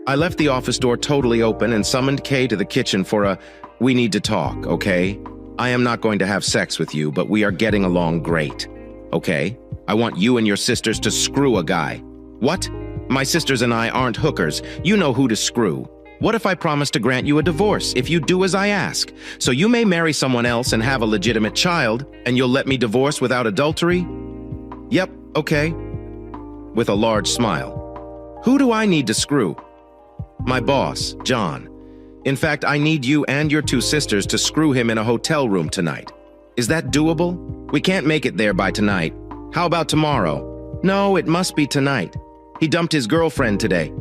I left the office door totally open and summoned Kay to the kitchen for a, "We need to talk, okay? I am not going to have sex with you, but we are getting along great. Okay? I want you and your sisters to screw a guy." "What? My sisters and I aren't hookers. You know who to screw. What if I promise to grant you a divorce if you do as I ask? So you may marry someone else and have a legitimate child, and you'll let me divorce without adultery?" "Yep, okay." With a large smile. "Who do I need to screw?" "My boss, John. In fact, I need you and your 2 sisters to screw him in a hotel room tonight. Is that doable? We can't make it there by tonight. How about tomorrow?" "No, it must be tonight. He dumped his girlfriend today.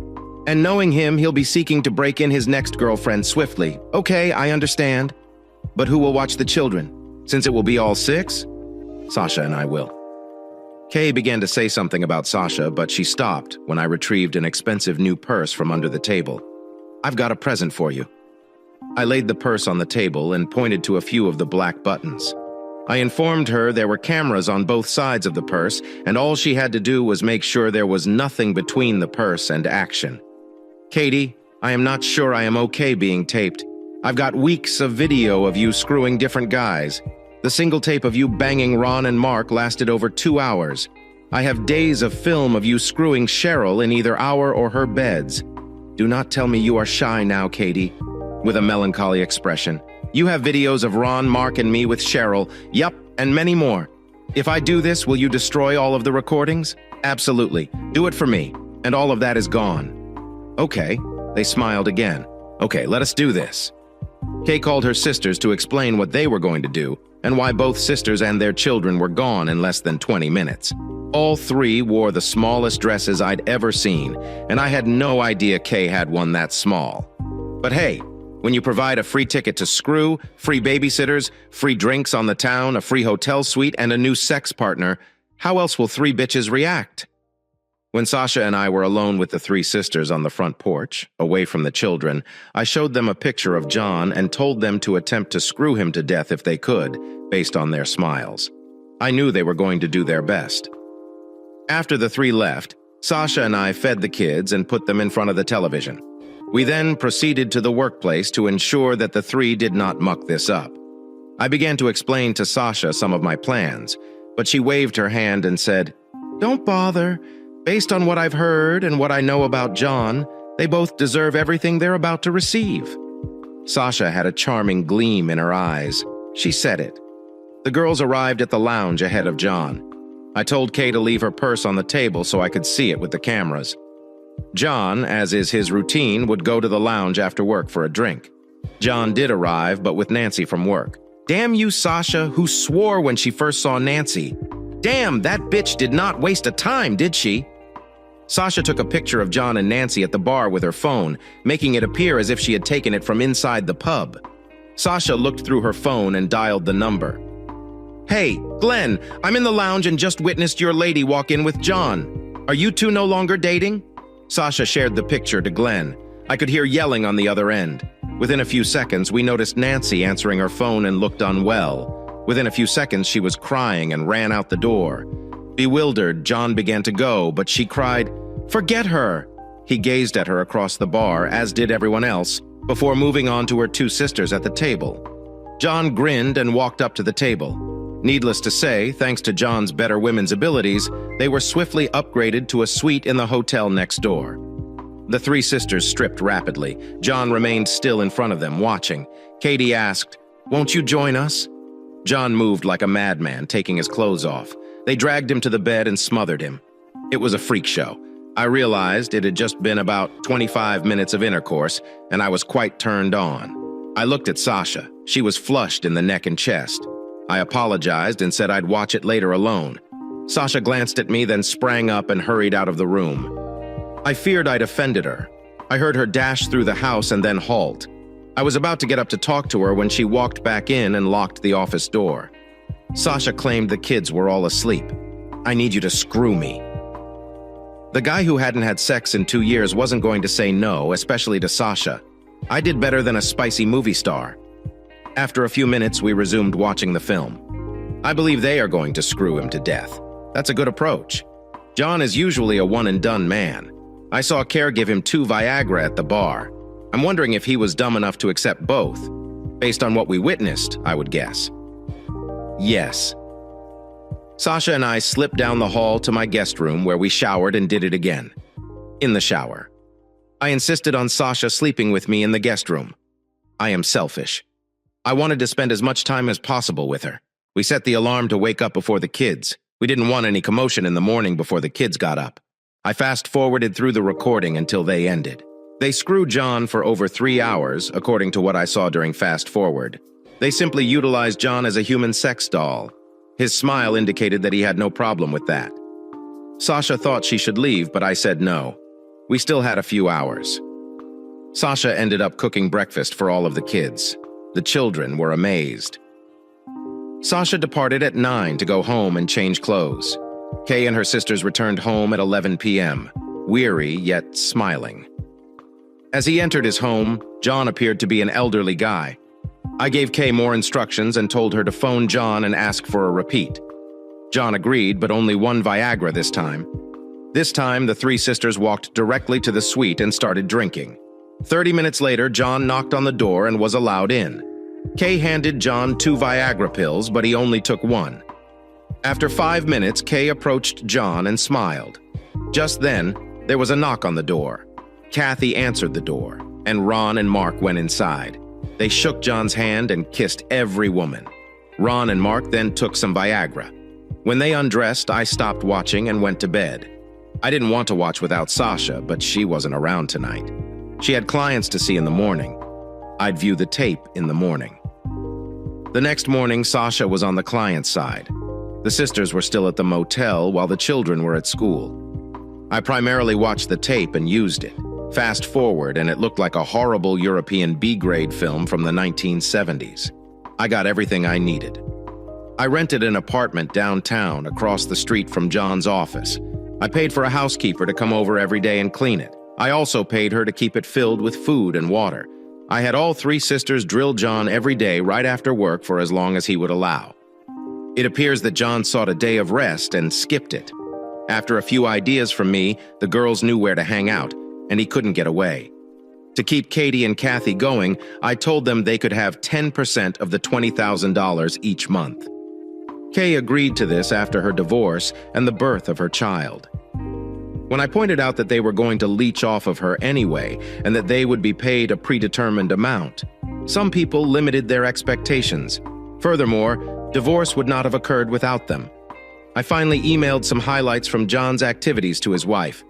And knowing him, he'll be seeking to break in his next girlfriend swiftly." "Okay, I understand. But who will watch the children? Since it will be all 6? "Sasha and I will." Kay began to say something about Sasha, but she stopped when I retrieved an expensive new purse from under the table. "I've got a present for you." I laid the purse on the table and pointed to a few of the black buttons. I informed her there were cameras on both sides of the purse, and all she had to do was make sure there was nothing between the purse and action. "Katie, I am not sure I am okay being taped. I've got weeks of video of you screwing different guys. The single tape of you banging Ron and Mark lasted over 2 hours. I have days of film of you screwing Cheryl in either our or her beds. Do not tell me you are shy now, Katie," with a melancholy expression. "You have videos of Ron, Mark, and me with Cheryl. Yup, and many more. If I do this, will you destroy all of the recordings?" "Absolutely. Do it for me. And all of that is gone." "Okay." They smiled again. "Okay, let us do this." Kay called her sisters to explain what they were going to do and why both sisters and their children were gone in less than 20 minutes. All 3 wore the smallest dresses I'd ever seen, and I had no idea Kay had one that small. But hey, when you provide a free ticket to screw, free babysitters, free drinks on the town, a free hotel suite, and a new sex partner, how else will 3 bitches react? When Sasha and I were alone with the 3 sisters on the front porch, away from the children, I showed them a picture of John and told them to attempt to screw him to death if they could, based on their smiles. I knew they were going to do their best. After the 3 left, Sasha and I fed the kids and put them in front of the television. We then proceeded to the workplace to ensure that the 3 did not muck this up. I began to explain to Sasha some of my plans, but she waved her hand and said, "Don't bother. Based on what I've heard and what I know about John, they both deserve everything they're about to receive." Sasha had a charming gleam in her eyes. She said it. The girls arrived at the lounge ahead of John. I told Kay to leave her purse on the table so I could see it with the cameras. John, as is his routine, would go to the lounge after work for a drink. John did arrive, but with Nancy from work. Damn you, Sasha, who swore when she first saw Nancy. Damn, that bitch did not waste a time, did she? Sasha took a picture of John and Nancy at the bar with her phone, making it appear as if she had taken it from inside the pub. Sasha looked through her phone and dialed the number. "Hey, Glenn, I'm in the lounge and just witnessed your lady walk in with John. Are you 2 no longer dating?" Sasha shared the picture to Glenn. I could hear yelling on the other end. Within a few seconds, we noticed Nancy answering her phone and looked unwell. Within a few seconds, she was crying and ran out the door. Bewildered, John began to go, but she cried, "Forget her!" He gazed at her across the bar, as did everyone else, before moving on to her two sisters at the table. John grinned and walked up to the table. Needless to say, thanks to John's better women's abilities, they were swiftly upgraded to a suite in the hotel next door. The three sisters stripped rapidly. John remained still in front of them, watching. Katie asked, "Won't you join us?" John moved like a madman, taking his clothes off. They dragged him to the bed and smothered him. It was a freak show. I realized it had just been about 25 minutes of intercourse, and I was quite turned on. I looked at Sasha. She was flushed in the neck and chest. I apologized and said I'd watch it later alone. Sasha glanced at me, then sprang up and hurried out of the room. I feared I'd offended her. I heard her dash through the house and then halt. I was about to get up to talk to her when she walked back in and locked the office door. Sasha claimed the kids were all asleep. "I need you to screw me." The guy who hadn't had sex in 2 years wasn't going to say no, especially to Sasha. I did better than a spicy movie star. After a few minutes, we resumed watching the film. I believe they are going to screw him to death. That's a good approach. John is usually a one-and-done man. I saw Care give him 2 Viagra at the bar. I'm wondering if he was dumb enough to accept both. Based on what we witnessed, I would guess. Yes. Sasha and I slipped down the hall to my guest room where we showered and did it again. In the shower. I insisted on Sasha sleeping with me in the guest room. I am selfish. I wanted to spend as much time as possible with her. We set the alarm to wake up before the kids. We didn't want any commotion in the morning before the kids got up. I fast-forwarded through the recording until they ended. They screwed John for over 3 hours, according to what I saw during Fast Forward. They simply utilized John as a human sex doll. His smile indicated that he had no problem with that. Sasha thought she should leave, but I said no. We still had a few hours. Sasha ended up cooking breakfast for all of the kids. The children were amazed. Sasha departed at 9 to go home and change clothes. Kay and her sisters returned home at 11 p.m., weary yet smiling. As he entered his home, John appeared to be an elderly guy. I gave Kay more instructions and told her to phone John and ask for a repeat. John agreed, but only 1 Viagra this time. This time, the 3 sisters walked directly to the suite and started drinking. 30 minutes later, John knocked on the door and was allowed in. Kay handed John 2 Viagra pills, but he only took 1. After 5 minutes, Kay approached John and smiled. Just then, there was a knock on the door. Kathy answered the door, and Ron and Mark went inside. They shook John's hand and kissed every woman. Ron and Mark then took some Viagra. When they undressed, I stopped watching and went to bed. I didn't want to watch without Sasha, but she wasn't around tonight. She had clients to see in the morning. I'd view the tape in the morning. The next morning, Sasha was on the client's side. The sisters were still at the motel while the children were at school. I primarily watched the tape and used it. Fast forward, and it looked like a horrible European B-grade film from the 1970s. I got everything I needed. I rented an apartment downtown across the street from John's office. I paid for a housekeeper to come over every day and clean it. I also paid her to keep it filled with food and water. I had all 3 sisters drill John every day right after work for as long as he would allow. It appears that John sought a day of rest and skipped it. After a few ideas from me, the girls knew where to hang out, and he couldn't get away. To keep Katie and Kathy going, I told them they could have 10% of the $20,000 each month. Kay agreed to this after her divorce and the birth of her child. When I pointed out that they were going to leech off of her anyway and that they would be paid a predetermined amount, some people limited their expectations. Furthermore, divorce would not have occurred without them. I finally emailed some highlights from John's activities to his wife.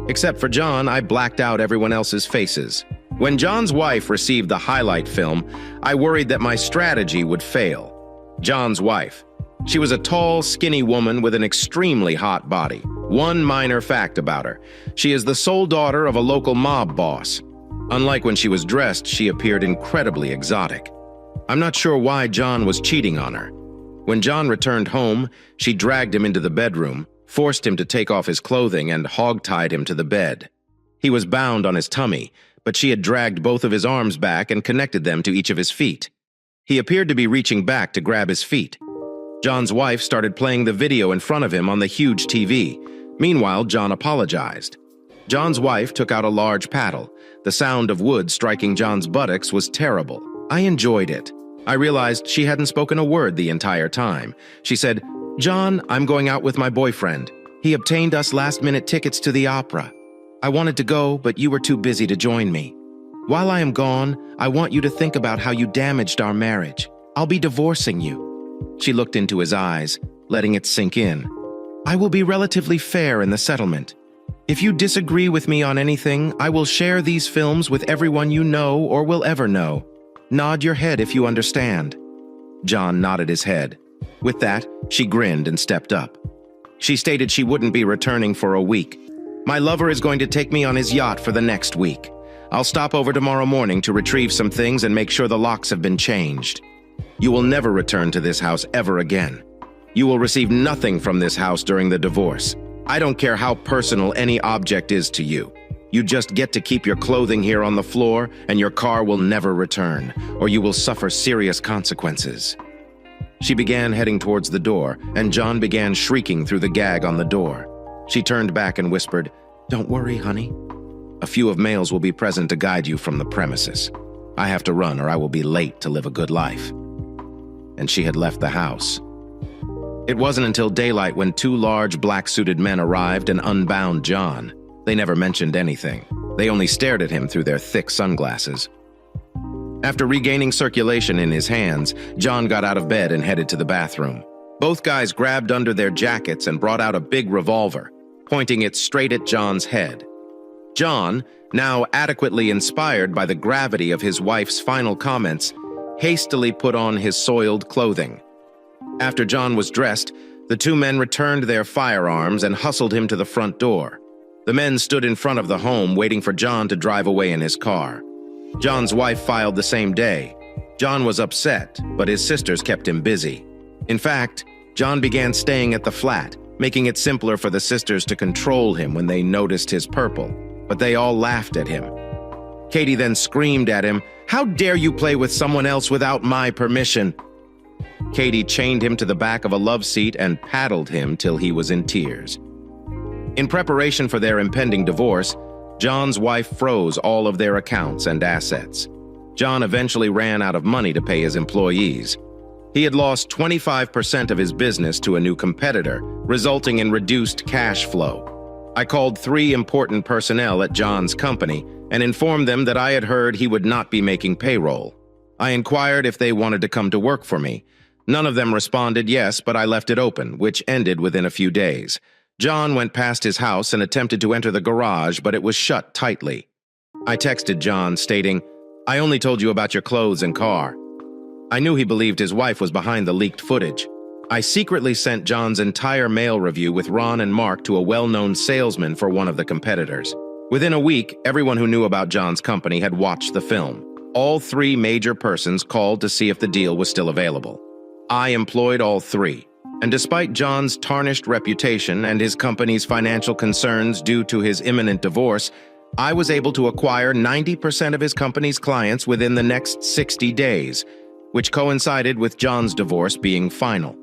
Except for John, I blacked out everyone else's faces. When John's wife received the highlight film, I worried that my strategy would fail. John's wife. She was a tall, skinny woman with an extremely hot body. One minor fact about her: she is the sole daughter of a local mob boss. Unlike when she was dressed, she appeared incredibly exotic. I'm not sure why John was cheating on her. When John returned home, she dragged him into the bedroom, forced him to take off his clothing, and hog-tied him to the bed. He was bound on his tummy, but she had dragged both of his arms back and connected them to each of his feet. He appeared to be reaching back to grab his feet. John's wife started playing the video in front of him on the huge TV. Meanwhile, John apologized. John's wife took out a large paddle. The sound of wood striking John's buttocks was terrible. I enjoyed it. I realized she hadn't spoken a word the entire time. She said, "John, I'm going out with my boyfriend. He obtained us last-minute tickets to the opera. I wanted to go, but you were too busy to join me. While I am gone, I want you to think about how you damaged our marriage. I'll be divorcing you." She looked into his eyes, letting it sink in. "I will be relatively fair in the settlement. If you disagree with me on anything, I will share these films with everyone you know or will ever know. Nod your head if you understand." John nodded his head. With that, she grinned and stepped up. She stated she wouldn't be returning for a week. "My lover is going to take me on his yacht for the next week. I'll stop over tomorrow morning to retrieve some things and make sure the locks have been changed. You will never return to this house ever again. You will receive nothing from this house during the divorce. I don't care how personal any object is to you. You just get to keep your clothing here on the floor, and your car will never return, or you will suffer serious consequences." She began heading towards the door, and John began shrieking through the gag on the door. She turned back and whispered, "Don't worry, honey. A few of males will be present to guide you from the premises. I have to run or I will be late to live a good life." And she had left the house. It wasn't until daylight when two large black-suited men arrived and unbound John. They never mentioned anything. They only stared at him through their thick sunglasses. After regaining circulation in his hands, John got out of bed and headed to the bathroom. Both guys grabbed under their jackets and brought out a big revolver, pointing it straight at John's head. John, now adequately inspired by the gravity of his wife's final comments, hastily put on his soiled clothing. After John was dressed, the two men returned their firearms and hustled him to the front door. The men stood in front of the home waiting for John to drive away in his car. John's wife filed the same day. John was upset, but his sisters kept him busy. In fact, John began staying at the flat, making it simpler for the sisters to control him when they noticed his purple, but they all laughed at him. Katie then screamed at him, "How dare you play with someone else without my permission?" Katie chained him to the back of a love seat and paddled him till he was in tears. In preparation for their impending divorce, John's wife froze all of their accounts and assets. John eventually ran out of money to pay his employees. He had lost 25% of his business to a new competitor, resulting in reduced cash flow. I called 3 important personnel at John's company and informed them that I had heard he would not be making payroll. I inquired if they wanted to come to work for me. None of them responded yes, but I left it open, which ended within a few days. John went past his house and attempted to enter the garage, but it was shut tightly. I texted John, stating, "I only told you about your clothes and car." I knew he believed his wife was behind the leaked footage. I secretly sent John's entire mail review with Ron and Mark to a well-known salesman for one of the competitors. Within a week, everyone who knew about John's company had watched the film. All 3 major persons called to see if the deal was still available. I employed all 3. And despite John's tarnished reputation and his company's financial concerns due to his imminent divorce, I was able to acquire 90% of his company's clients within the next 60 days, which coincided with John's divorce being final.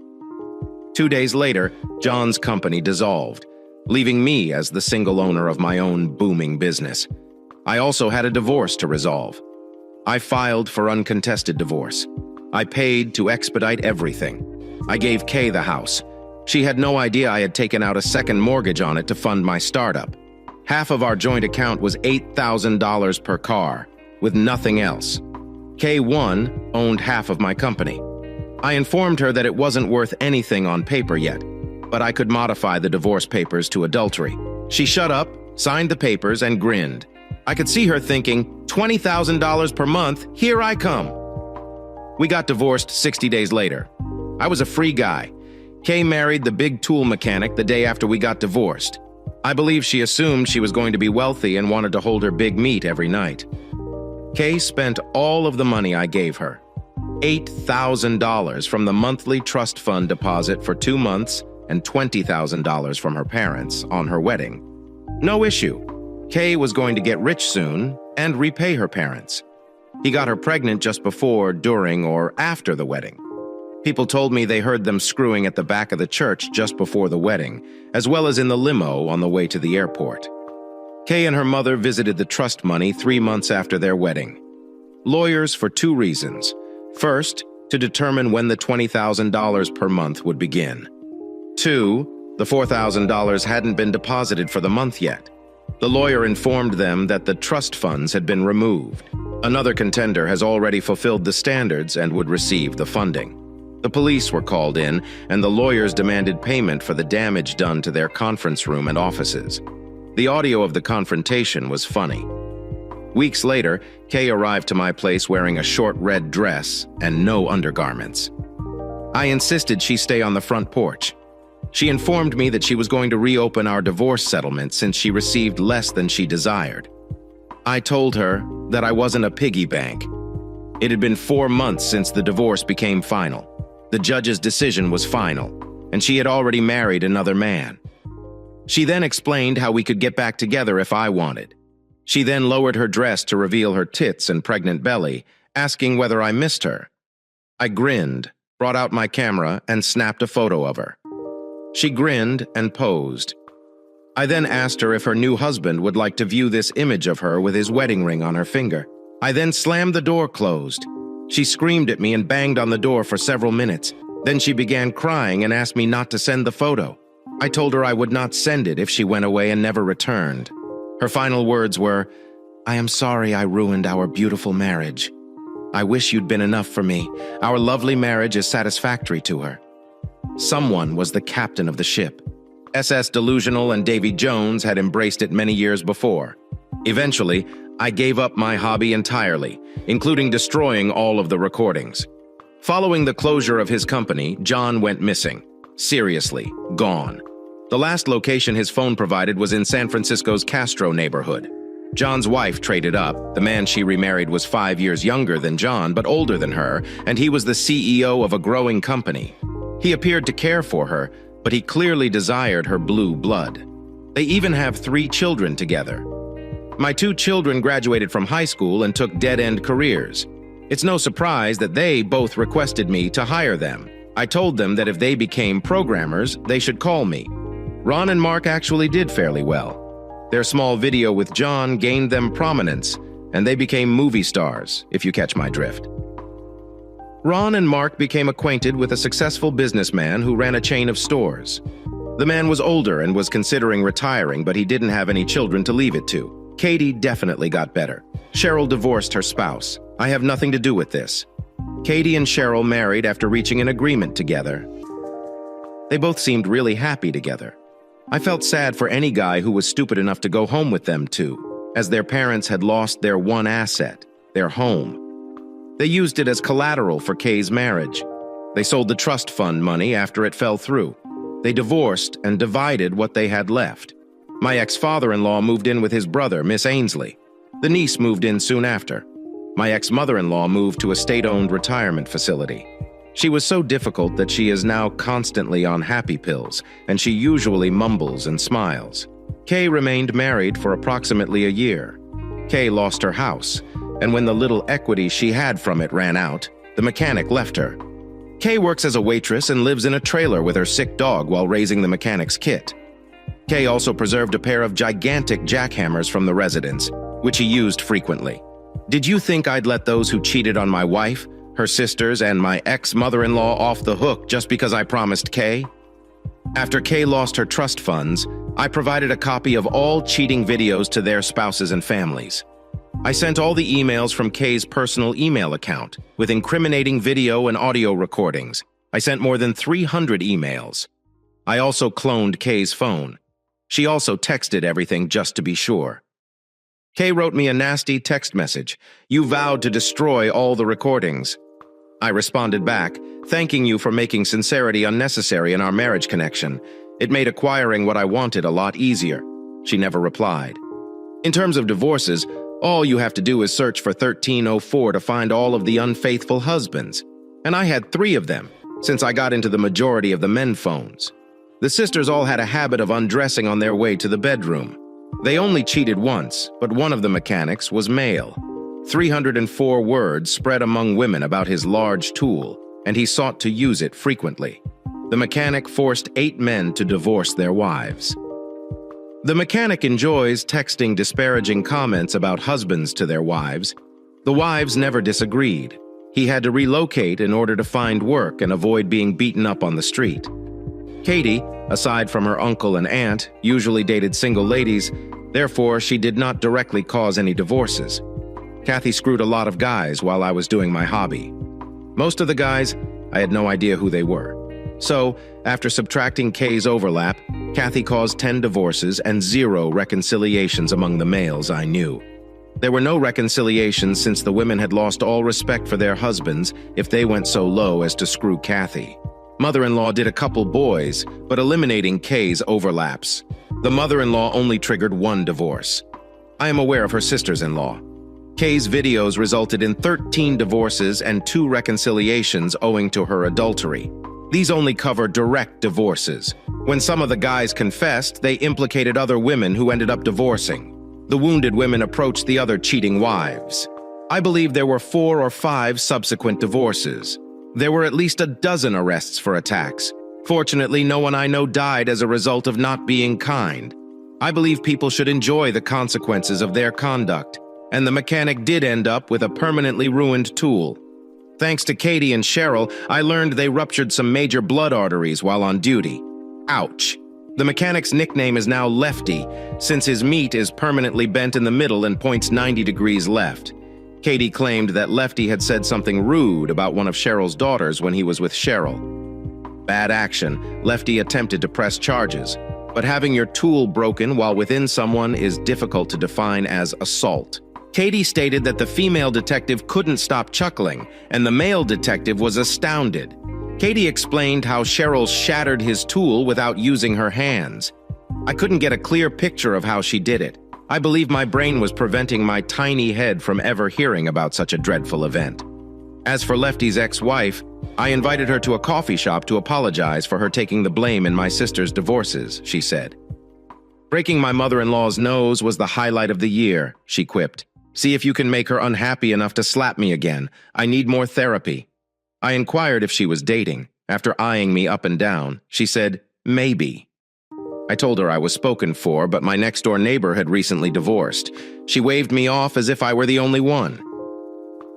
2 days later, John's company dissolved, leaving me as the single owner of my own booming business. I also had a divorce to resolve. I filed for uncontested divorce. I paid to expedite everything. I gave Kay the house. She had no idea I had taken out a second mortgage on it to fund my startup. Half of our joint account was $8,000 per car, with nothing else. K1 owned half of my company. I informed her that it wasn't worth anything on paper yet, but I could modify the divorce papers to adultery. She shut up, signed the papers, and grinned. I could see her thinking, $20,000 per month, here I come. We got divorced 60 days later. I was a free guy. Kay married the big tool mechanic the day after we got divorced. I believe she assumed she was going to be wealthy and wanted to hold her big meat every night. Kay spent all of the money I gave her. $8,000 from the monthly trust fund deposit for 2 months and $20,000 from her parents on her wedding. No issue. Kay was going to get rich soon and repay her parents. He got her pregnant just before, during, or after the wedding. People told me they heard them screwing at the back of the church just before the wedding, as well as in the limo on the way to the airport. Kay and her mother visited the trust money 3 months after their wedding. Lawyers for 2 reasons. First, to determine when the $20,000 per month would begin. 2, the $4,000 hadn't been deposited for the month yet. The lawyer informed them that the trust funds had been removed. Another contender has already fulfilled the standards and would receive the funding. The police were called in, and the lawyers demanded payment for the damage done to their conference room and offices. The audio of the confrontation was funny. Weeks later, Kay arrived to my place wearing a short red dress and no undergarments. I insisted she stay on the front porch. She informed me that she was going to reopen our divorce settlement since she received less than she desired. I told her that I wasn't a piggy bank. It had been 4 months since the divorce became final. The judge's decision was final, and she had already married another man. She then explained how we could get back together if I wanted. She then lowered her dress to reveal her tits and pregnant belly, asking whether I missed her. I grinned, brought out my camera, and snapped a photo of her. She grinned and posed. I then asked her if her new husband would like to view this image of her with his wedding ring on her finger. I then slammed the door closed. She screamed at me and banged on the door for several minutes. Then she began crying and asked me not to send the photo. I told her I would not send it if she went away and never returned. Her final words were, "I am sorry I ruined our beautiful marriage. I wish you'd been enough for me. Our lovely marriage is satisfactory to her." Someone was the captain of the ship. SS Delusional and Davy Jones had embraced it many years before. Eventually, I gave up my hobby entirely, including destroying all of the recordings. Following the closure of his company, John went missing. Seriously, gone. The last location his phone provided was in San Francisco's Castro neighborhood. John's wife traded up. The man she remarried was 5 years younger than John, but older than her, and he was the CEO of a growing company. He appeared to care for her, but he clearly desired her blue blood. They even have 3 children together. My 2 children graduated from high school and took dead-end careers. It's no surprise that they both requested me to hire them. I told them that if they became programmers, they should call me. Ron and Mark actually did fairly well. Their small video with John gained them prominence, and they became movie stars, if you catch my drift. Ron and Mark became acquainted with a successful businessman who ran a chain of stores. The man was older and was considering retiring, but he didn't have any children to leave it to. Katie definitely got better. Cheryl divorced her spouse. I have nothing to do with this. Katie and Cheryl married after reaching an agreement together. They both seemed really happy together. I felt sad for any guy who was stupid enough to go home with them too, as their parents had lost their one asset, their home. They used it as collateral for Kay's marriage. They sold the trust fund money after it fell through. They divorced and divided what they had left. My ex-father-in-law moved in with his brother, Miss Ainsley. The niece moved in soon after. My ex-mother-in-law moved to a state-owned retirement facility. She was so difficult that she is now constantly on happy pills, and she usually mumbles and smiles. Kay remained married for approximately a year. Kay lost her house, and when the little equity she had from it ran out, the mechanic left her. Kay works as a waitress and lives in a trailer with her sick dog while raising the mechanic's kit. Kay also preserved a pair of gigantic jackhammers from the residence, which he used frequently. Did you think I'd let those who cheated on my wife, her sisters, and my ex-mother-in-law off the hook just because I promised Kay? After Kay lost her trust funds, I provided a copy of all cheating videos to their spouses and families. I sent all the emails from Kay's personal email account, with incriminating video and audio recordings. I sent more than 300 emails. I also cloned Kay's phone. She also texted everything just to be sure. Kay wrote me a nasty text message. "You vowed to destroy all the recordings." I responded back, thanking you for making sincerity unnecessary in our marriage connection. It made acquiring what I wanted a lot easier. She never replied. In terms of divorces, all you have to do is search for 1304 to find all of the unfaithful husbands. And I had 3 of them, since I got into the majority of the men phones. The sisters all had a habit of undressing on their way to the bedroom. They only cheated once, but one of the mechanics was male. 304 words spread among women about his large tool. and he sought to use it frequently. The mechanic forced 8 men to divorce their wives. The mechanic enjoys texting disparaging comments about husbands to their wives. The wives never disagreed. He had to relocate in order to find work and avoid being beaten up on the street. Katie, aside from her uncle and aunt, usually dated single ladies, therefore she did not directly cause any divorces. Kathy screwed a lot of guys while I was doing my hobby. Most of the guys, I had no idea who they were. So, after subtracting Kay's overlap, Kathy caused 10 divorces and 0 reconciliations among the males I knew. There were no reconciliations since the women had lost all respect for their husbands if they went so low as to screw Kathy. Mother-in-law did a couple boys, but eliminating Kay's overlaps. The mother-in-law only triggered 1 divorce. I am aware of her sisters-in-law. Kay's videos resulted in 13 divorces and 2 reconciliations owing to her adultery. These only cover direct divorces. When some of the guys confessed, they implicated other women who ended up divorcing. The wounded women approached the other cheating wives. I believe there were 4 or 5 subsequent divorces. There were at least a dozen arrests for attacks. Fortunately, no one I know died as a result of not being kind. I believe people should enjoy the consequences of their conduct, and the mechanic did end up with a permanently ruined tool. Thanks to Katie and Cheryl, I learned they ruptured some major blood arteries while on duty. Ouch. The mechanic's nickname is now Lefty, since his meat is permanently bent in the middle and points 90 degrees left. Katie claimed that Lefty had said something rude about one of Cheryl's daughters when he was with Cheryl. Bad action. Lefty attempted to press charges, but having your tool broken while within someone is difficult to define as assault. Katie stated that the female detective couldn't stop chuckling, and the male detective was astounded. Katie explained how Cheryl shattered his tool without using her hands. I couldn't get a clear picture of how she did it. I believe my brain was preventing my tiny head from ever hearing about such a dreadful event. As for Lefty's ex-wife, I invited her to a coffee shop to apologize for her taking the blame in my sister's divorces, she said. Breaking my mother-in-law's nose was the highlight of the year, she quipped. See if you can make her unhappy enough to slap me again. I need more therapy. I inquired if she was dating. After eyeing me up and down, she said, maybe. I told her I was spoken for, but my next-door neighbor had recently divorced. She waved me off as if I were the only one.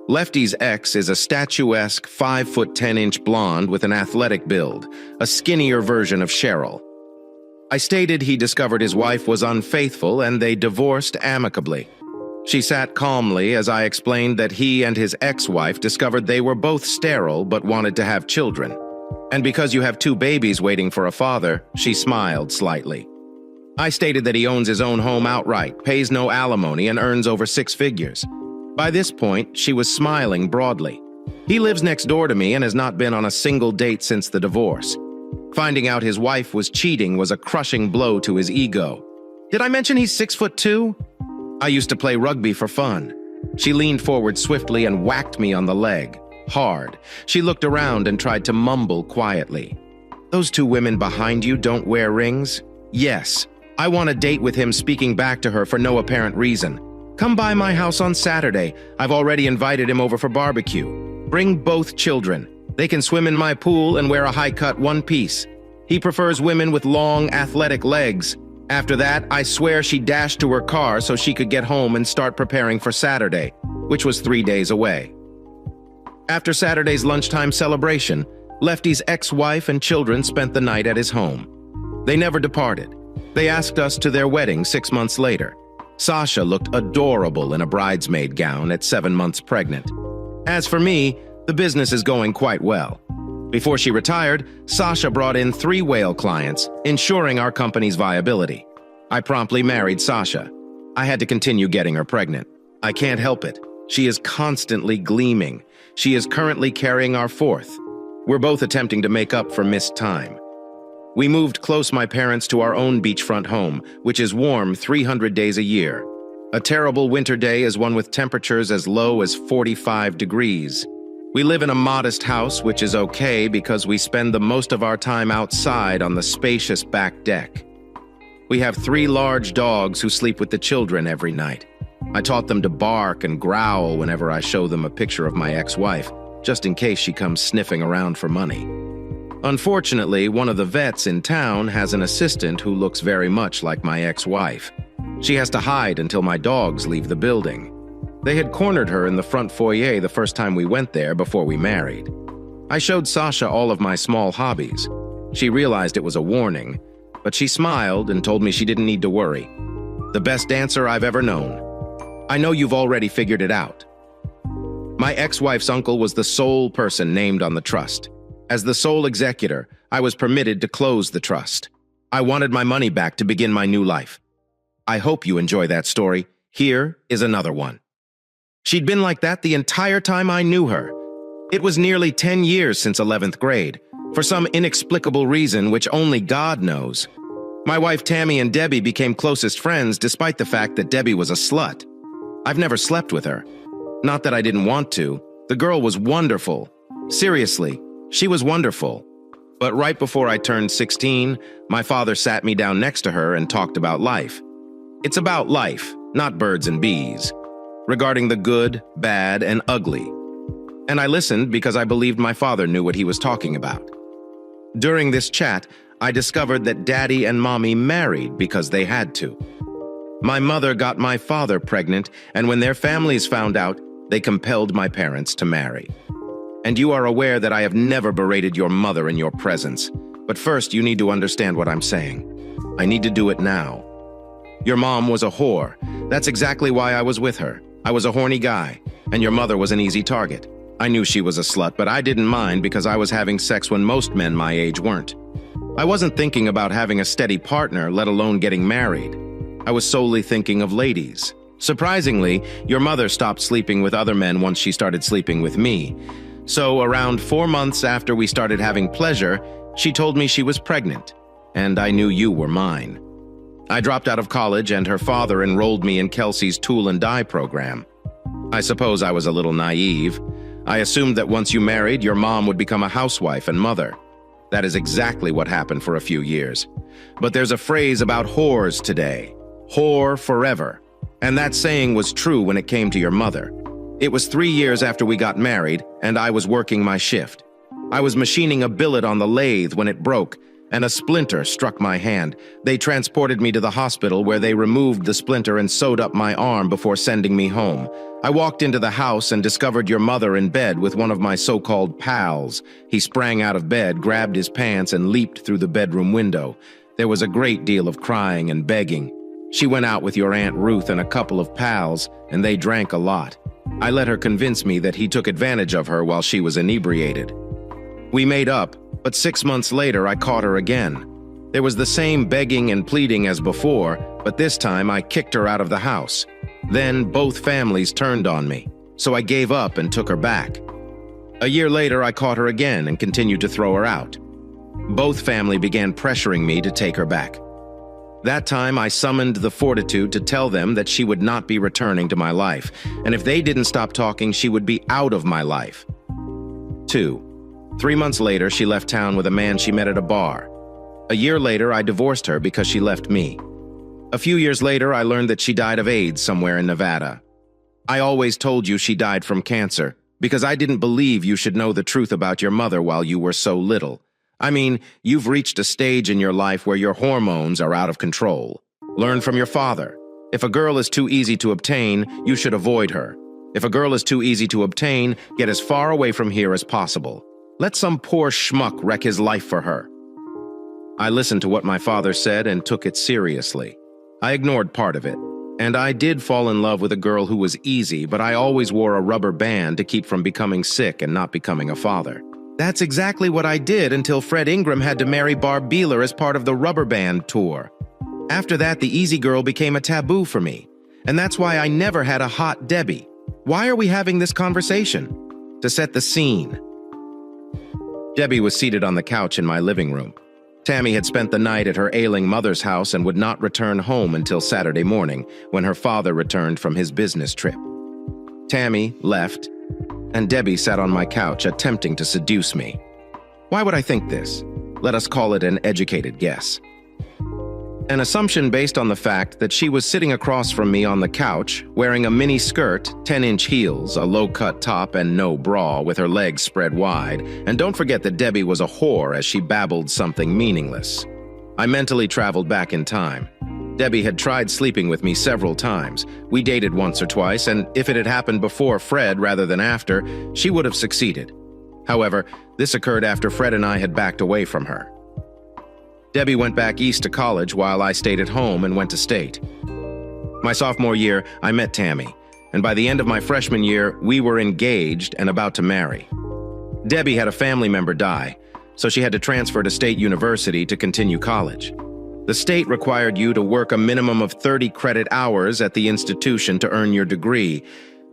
Lefty's ex is a statuesque 5'10" blonde with an athletic build, a skinnier version of Cheryl. I stated he discovered his wife was unfaithful and they divorced amicably. She sat calmly as I explained that he and his ex-wife discovered they were both sterile but wanted to have children. And because you have 2 babies waiting for a father, she smiled slightly. I stated that he owns his own home outright, pays no alimony, and earns over 6 figures. By this point, she was smiling broadly. He lives next door to me and has not been on a single date since the divorce. Finding out his wife was cheating was a crushing blow to his ego. Did I mention he's 6'2"? I used to play rugby for fun. She leaned forward swiftly and whacked me on the leg. Hard. She looked around and tried to mumble quietly. Those 2 women behind you don't wear rings? Yes. I want a date with him, speaking back to her for no apparent reason. Come by my house on Saturday. I've already invited him over for barbecue. Bring both children. They can swim in my pool and wear a high-cut one-piece. He prefers women with long, athletic legs. After that, I swear she dashed to her car so she could get home and start preparing for Saturday, which was 3 days away. After Saturday's lunchtime celebration, Lefty's ex-wife and children spent the night at his home. They never departed. They asked us to their wedding 6 months later. Sasha looked adorable in a bridesmaid gown at 7 months pregnant. As for me, the business is going quite well. Before she retired, Sasha brought in 3 whale clients, ensuring our company's viability. I promptly married Sasha. I had to continue getting her pregnant. I can't help it. She is constantly gleaming. She is currently carrying our 4th. We're both attempting to make up for missed time. We moved close my parents to our own beachfront home, which is warm 300 days a year. A terrible winter day is one with temperatures as low as 45 degrees. We live in a modest house, which is okay because we spend the most of our time outside on the spacious back deck. We have 3 large dogs who sleep with the children every night. I taught them to bark and growl whenever I show them a picture of my ex-wife. just in case she comes sniffing around for money. Unfortunately, one of the vets in town has an assistant who looks very much like my ex-wife. She has to hide until my dogs leave the building. They had cornered her in the front foyer the first time we went there before we married. I showed Sasha all of my small hobbies. She realized it was a warning, but she smiled and told me she didn't need to worry. The best dancer I've ever known. I know you've already figured it out. My ex-wife's uncle was the sole person named on the trust. As the sole executor, I was permitted to close the trust. I wanted my money back to begin my new life. I hope you enjoy that story. Here is another one. She'd been like that the entire time I knew her. It was nearly 10 years since 11th grade, for some inexplicable reason which only God knows. My wife Tammy and Debbie became closest friends despite the fact that Debbie was a slut. I've never slept with her. Not that I didn't want to. The girl was wonderful. Seriously, she was wonderful. But right before I turned 16, my father sat me down next to her and talked about life. It's about life, not birds and bees. Regarding the good, bad, and ugly. And I listened because I believed my father knew what he was talking about. During this chat, I discovered that Daddy and Mommy married because they had to. My mother got my father pregnant, and when their families found out, they compelled my parents to marry. And you are aware that I have never berated your mother in your presence. But first, you need to understand what I'm saying. I need to do it now. Your mom was a whore. That's exactly why I was with her. I was a horny guy, and your mother was an easy target. I knew she was a slut, but I didn't mind because I was having sex when most men my age weren't. I wasn't thinking about having a steady partner, let alone getting married. I was solely thinking of ladies. Surprisingly, your mother stopped sleeping with other men once she started sleeping with me. So around 4 months after we started having pleasure, she told me she was pregnant, and I knew you were mine. I dropped out of college and her father enrolled me in Kelsey's Tool and Die program. I suppose I was a little naive. I assumed that once you married, your mom would become a housewife and mother. That is exactly what happened for a few years. But there's a phrase about whores today. Whore forever. And that saying was true when it came to your mother. It was 3 years after we got married, and I was working my shift. I was machining a billet on the lathe when it broke, and a splinter struck my hand. They transported me to the hospital where they removed the splinter and sewed up my arm before sending me home. I walked into the house and discovered your mother in bed with one of my so-called pals. He sprang out of bed, grabbed his pants, and leaped through the bedroom window. There was a great deal of crying and begging. She went out with your Aunt Ruth and a couple of pals, and they drank a lot. I let her convince me that he took advantage of her while she was inebriated. We made up, but 6 months later I caught her again. There was the same begging and pleading as before, but this time I kicked her out of the house. Then both families turned on me, so I gave up and took her back. A year later I caught her again and continued to throw her out. Both families began pressuring me to take her back. That time I summoned the fortitude to tell them that she would not be returning to my life, and if they didn't stop talking, she would be out of my life. 2. 3 months later, she left town with a man she met at a bar. A year later, I divorced her because she left me. A few years later, I learned that she died of AIDS somewhere in Nevada. I always told you she died from cancer, because I didn't believe you should know the truth about your mother while you were so little. I mean, you've reached a stage in your life where your hormones are out of control. Learn from your father. If a girl is too easy to obtain, you should avoid her. If a girl is too easy to obtain, get as far away from here as possible. Let some poor schmuck wreck his life for her. I listened to what my father said and took it seriously. I ignored part of it, and I did fall in love with a girl who was easy, but I always wore a rubber band to keep from becoming sick and not becoming a father. That's exactly what I did until Fred Ingram had to marry Barb Beeler as part of the rubber band tour. After that, the easy girl became a taboo for me, and that's why I never had a hot Debbie. Why are we having this conversation? To set the scene. Debbie was seated on the couch in my living room. Tammy had spent the night at her ailing mother's house and would not return home until Saturday morning, when her father returned from his business trip. Tammy left, and Debbie sat on my couch attempting to seduce me. Why would I think this? Let us call it an educated guess. An assumption based on the fact that she was sitting across from me on the couch, wearing a mini skirt, 10-inch heels, a low-cut top, and no bra, with her legs spread wide. And don't forget that Debbie was a whore as she babbled something meaningless. I mentally traveled back in time. Debbie had tried sleeping with me several times. We dated once or twice, and if it had happened before Fred rather than after, she would have succeeded. However, this occurred after Fred and I had backed away from her. Debbie went back east to college while I stayed at home and went to state. My sophomore year, I met Tammy, and by the end of my freshman year, we were engaged and about to marry. Debbie had a family member die, so she had to transfer to State University to continue college. The state required you to work a minimum of 30 credit hours at the institution to earn your degree,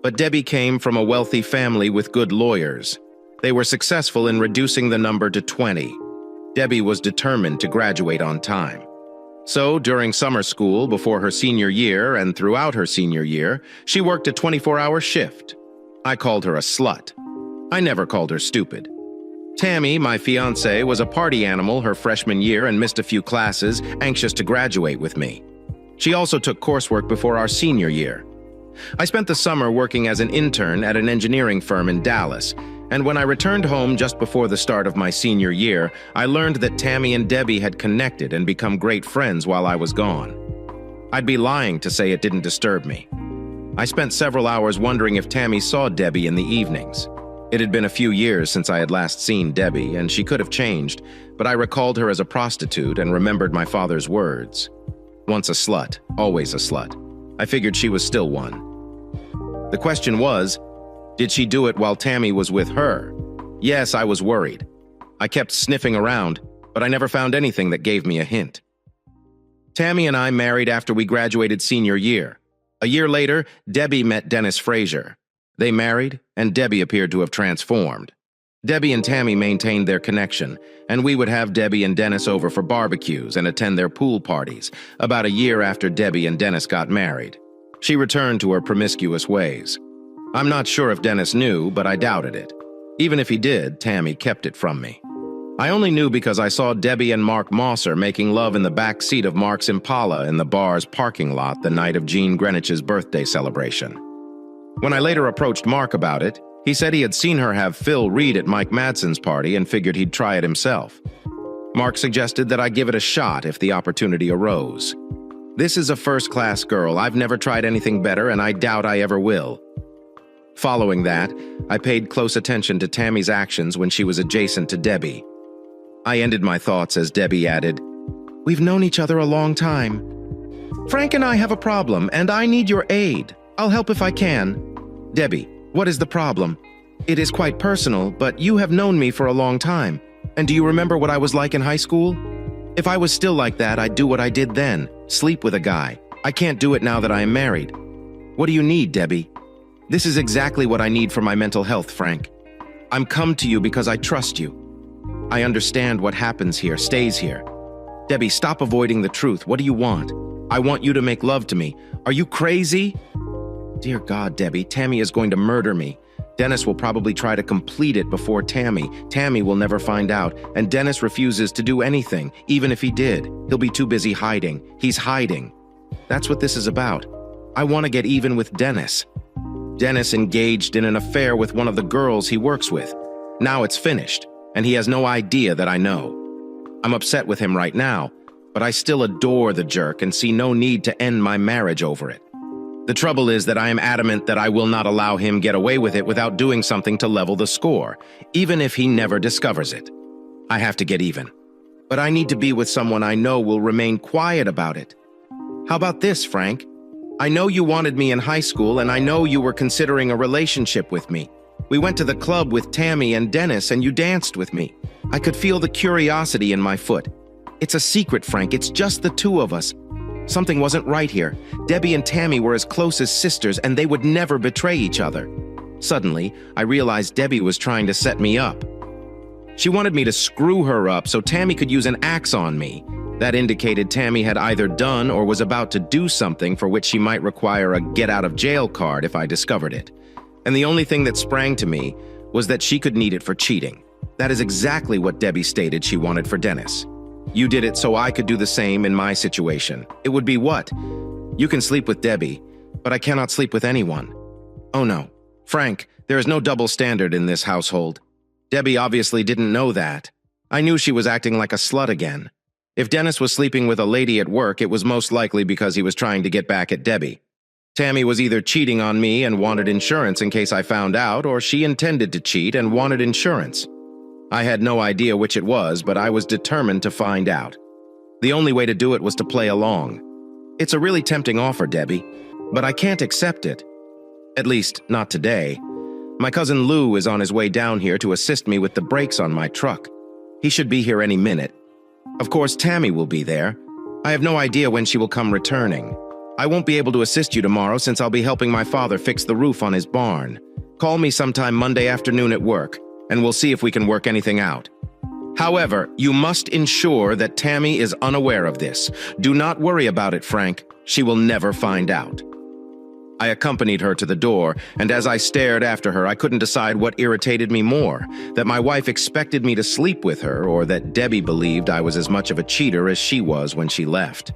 but Debbie came from a wealthy family with good lawyers. They were successful in reducing the number to 20. Debbie was determined to graduate on time. So, during summer school, before her senior year and throughout her senior year, she worked a 24-hour shift. I called her a slut. I never called her stupid. Tammy, my fiancée, was a party animal her freshman year and missed a few classes, anxious to graduate with me. She also took coursework before our senior year. I spent the summer working as an intern at an engineering firm in Dallas, and when I returned home just before the start of my senior year, I learned that Tammy and Debbie had connected and become great friends while I was gone. I'd be lying to say it didn't disturb me. I spent several hours wondering if Tammy saw Debbie in the evenings. It had been a few years since I had last seen Debbie, and she could have changed, but I recalled her as a prostitute and remembered my father's words. Once a slut, always a slut. I figured she was still one. The question was, did she do it while Tammy was with her? Yes, I was worried. I kept sniffing around, but I never found anything that gave me a hint. Tammy and I married after we graduated senior year. A year later, Debbie met Dennis Frazier. They married, and Debbie appeared to have transformed. Debbie and Tammy maintained their connection, and we would have Debbie and Dennis over for barbecues and attend their pool parties, about a year after Debbie and Dennis got married. She returned to her promiscuous ways. I'm not sure if Dennis knew, but I doubted it. Even if he did, Tammy kept it from me. I only knew because I saw Debbie and Mark Mosser making love in the back seat of Mark's Impala in the bar's parking lot the night of Jean Greenwich's birthday celebration. When I later approached Mark about it, he said he had seen her have Phil Reed at Mike Madsen's party and figured he'd try it himself. Mark suggested that I give it a shot if the opportunity arose. This is a first-class girl. I've never tried anything better, and I doubt I ever will. Following that, I paid close attention to Tammy's actions when she was adjacent to Debbie. I ended my thoughts as Debbie added, "We've known each other a long time. Frank and I have a problem, and I need your aid. I'll help if I can." "Debbie, what is the problem?" "It is quite personal, but you have known me for a long time. And do you remember what I was like in high school? If I was still like that, I'd do what I did then, sleep with a guy. I can't do it now that I am married." "What do you need, Debbie?" "This is exactly what I need for my mental health, Frank. I'm come to you because I trust you. I understand what happens here, stays here. Debbie, stop avoiding the truth. What do you want? I want you to make love to me. Are you crazy?" "Dear God, Debbie, Tammy is going to murder me. Dennis will probably try to complete it before Tammy. Tammy will never find out, and Dennis refuses to do anything, even if he did. He'll be too busy hiding. He's hiding. That's what this is about. I want to get even with Dennis. Dennis engaged in an affair with one of the girls he works with. Now it's finished, and he has no idea that I know. I'm upset with him right now, but I still adore the jerk and see no need to end my marriage over it. The trouble is that I am adamant that I will not allow him get away with it without doing something to level the score, even if he never discovers it. I have to get even. But I need to be with someone I know will remain quiet about it. How about this, Frank? I know you wanted me in high school, and I know you were considering a relationship with me. We went to the club with Tammy and Dennis, and you danced with me. I could feel the curiosity in my foot. It's a secret, Frank. It's just the two of us. Something wasn't right here. Debbie and Tammy were as close as sisters, and they would never betray each other. Suddenly, I realized Debbie was trying to set me up. She wanted me to screw her up so Tammy could use an axe on me. That indicated Tammy had either done or was about to do something for which she might require a get-out-of-jail card if I discovered it. And the only thing that sprang to me was that she could need it for cheating. That is exactly what Debbie stated she wanted for Dennis. You did it so I could do the same in my situation. It would be what? You can sleep with Debbie, but I cannot sleep with anyone. Oh no. Frank, there is no double standard in this household. Debbie obviously didn't know that. I knew she was acting like a slut again. If Dennis was sleeping with a lady at work, it was most likely because he was trying to get back at Debbie. Tammy was either cheating on me and wanted insurance in case I found out, or she intended to cheat and wanted insurance. I had no idea which it was, but I was determined to find out. The only way to do it was to play along. It's a really tempting offer, Debbie, but I can't accept it. At least, not today. My cousin Lou is on his way down here to assist me with the brakes on my truck. He should be here any minute. Of course, Tammy will be there. I have no idea when she will come returning. I won't be able to assist you tomorrow since I'll be helping my father fix the roof on his barn. Call me sometime Monday afternoon at work, and we'll see if we can work anything out. However, you must ensure that Tammy is unaware of this. Do not worry about it, Frank. She will never find out. I accompanied her to the door, and as I stared after her, I couldn't decide what irritated me more, that my wife expected me to sleep with her, or that Debbie believed I was as much of a cheater as she was when she left.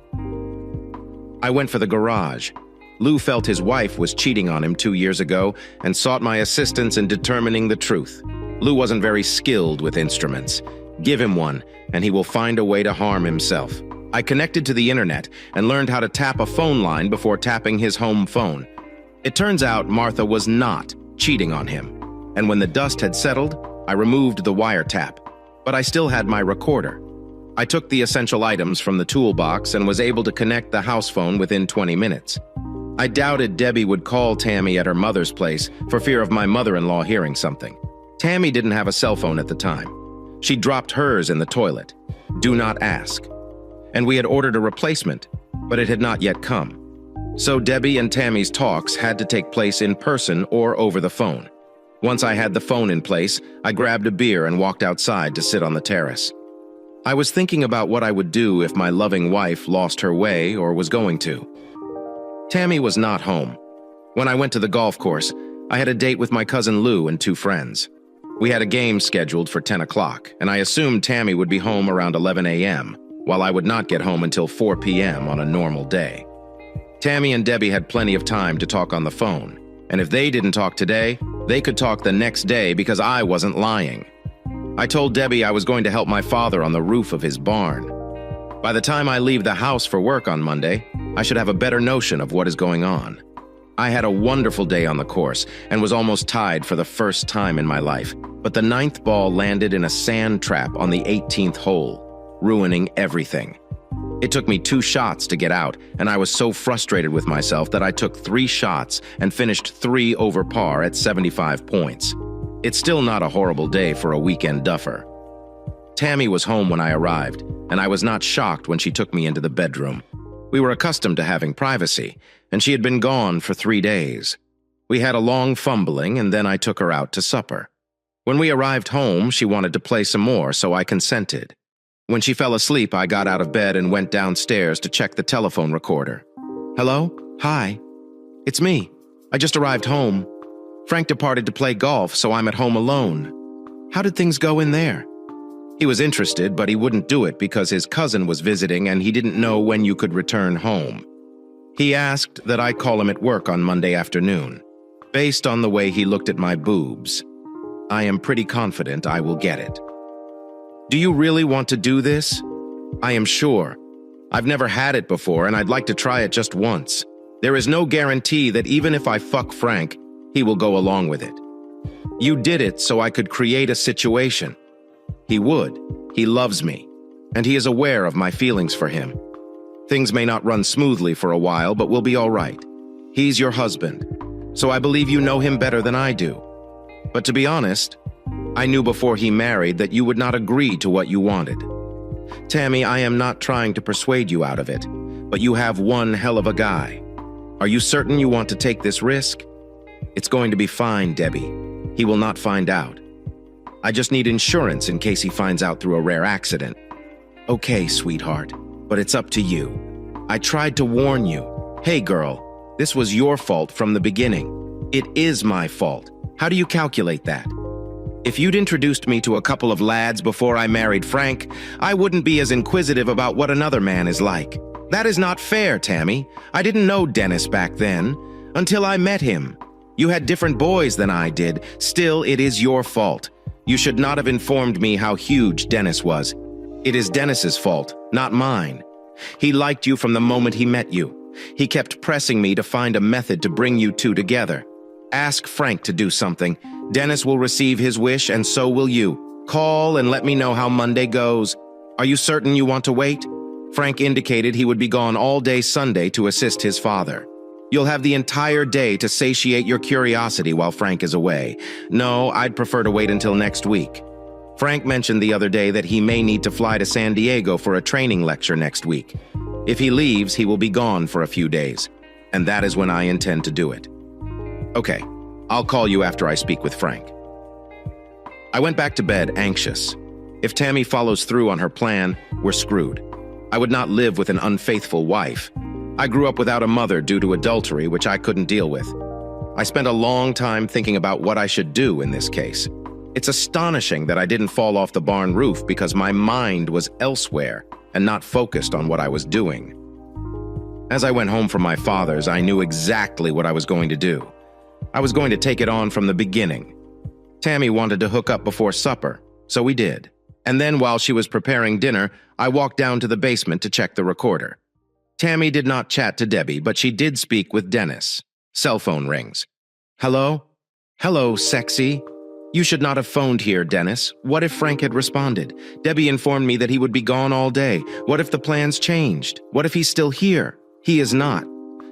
I went for the garage. Lou felt his wife was cheating on him 2 years ago and sought my assistance in determining the truth. Lou wasn't very skilled with instruments. Give him one, and he will find a way to harm himself. I connected to the internet and learned how to tap a phone line before tapping his home phone. It turns out Martha was not cheating on him, and when the dust had settled, I removed the wiretap, but I still had my recorder. I took the essential items from the toolbox and was able to connect the house phone within 20 minutes. I doubted Debbie would call Tammy at her mother's place for fear of my mother-in-law hearing something. Tammy didn't have a cell phone at the time. She dropped hers in the toilet. Do not ask. And we had ordered a replacement, but it had not yet come. So Debbie and Tammy's talks had to take place in person or over the phone. Once I had the phone in place, I grabbed a beer and walked outside to sit on the terrace. I was thinking about what I would do if my loving wife lost her way or was going to. Tammy was not home. When I went to the golf course, I had a date with my cousin Lou and 2 friends. We had a game scheduled for 10 o'clock, and I assumed Tammy would be home around 11 a.m., while I would not get home until 4 p.m. on a normal day. Tammy and Debbie had plenty of time to talk on the phone, and if they didn't talk today, they could talk the next day because I wasn't lying. I told Debbie I was going to help my father on the roof of his barn. By the time I leave the house for work on Monday, I should have a better notion of what is going on. I had a wonderful day on the course and was almost tied for the first time in my life, but the 9th ball landed in a sand trap on the 18th hole, ruining everything. It took me 2 shots to get out, and I was so frustrated with myself that I took 3 shots and finished 3 over par at 75 points. It's still not a horrible day for a weekend duffer. Tammy was home when I arrived, and I was not shocked when she took me into the bedroom. We were accustomed to having privacy, and she had been gone for 3 days. We had a long fumbling, and then I took her out to supper. When we arrived home, she wanted to play some more, so I consented. When she fell asleep, I got out of bed and went downstairs to check the telephone recorder. Hello? Hi. It's me. I just arrived home. Frank departed to play golf, so I'm at home alone. How did things go in there? He was interested, but he wouldn't do it because his cousin was visiting and he didn't know when you could return home. He asked that I call him at work on Monday afternoon. Based on the way he looked at my boobs, I am pretty confident I will get it. Do you really want to do this? I am sure. I've never had it before and I'd like to try it just once. There is no guarantee that even if I fuck Frank, he will go along with it. You did it so I could create a situation. He would. He loves me, and he is aware of my feelings for him. Things may not run smoothly for a while, but we'll be all right. He's your husband, so I believe you know him better than I do. But to be honest, I knew before he married that you would not agree to what you wanted. Tammy, I am not trying to persuade you out of it, but you have one hell of a guy. Are you certain you want to take this risk? It's going to be fine, Debbie. He will not find out. I just need insurance in case he finds out through a rare accident. Okay, sweetheart, but it's up to you. I tried to warn you. Hey, girl, this was your fault from the beginning. It is my fault. How do you calculate that? If you'd introduced me to a couple of lads before I married Frank, I wouldn't be as inquisitive about what another man is like. That is not fair, Tammy. I didn't know Dennis back then, until I met him. You had different boys than I did. Still, it is your fault. You should not have informed me how huge Dennis was. It is Dennis's fault, not mine. He liked you from the moment he met you. He kept pressing me to find a method to bring you two together. Ask Frank to do something. Dennis will receive his wish, and so will you. Call and let me know how Monday goes. Are you certain you want to wait? Frank indicated he would be gone all day Sunday to assist his father. You'll have the entire day to satiate your curiosity while Frank is away. No, I'd prefer to wait until next week. Frank mentioned the other day that he may need to fly to San Diego for a training lecture next week. If he leaves, he will be gone for a few days, and that is when I intend to do it. Okay, I'll call you after I speak with Frank. I went back to bed anxious. If Tammy follows through on her plan, we're screwed. I would not live with an unfaithful wife. I grew up without a mother due to adultery, which I couldn't deal with. I spent a long time thinking about what I should do in this case. It's astonishing that I didn't fall off the barn roof because my mind was elsewhere and not focused on what I was doing. As I went home from my father's, I knew exactly what I was going to do. I was going to take it on from the beginning. Tammy wanted to hook up before supper, so we did. And then while she was preparing dinner, I walked down to the basement to check the recorder. Tammy did not chat to Debbie, but she did speak with Dennis. Cell phone rings. Hello? Hello, sexy. You should not have phoned here, Dennis. What if Frank had responded? Debbie informed me that he would be gone all day. What if the plans changed? What if he's still here? He is not.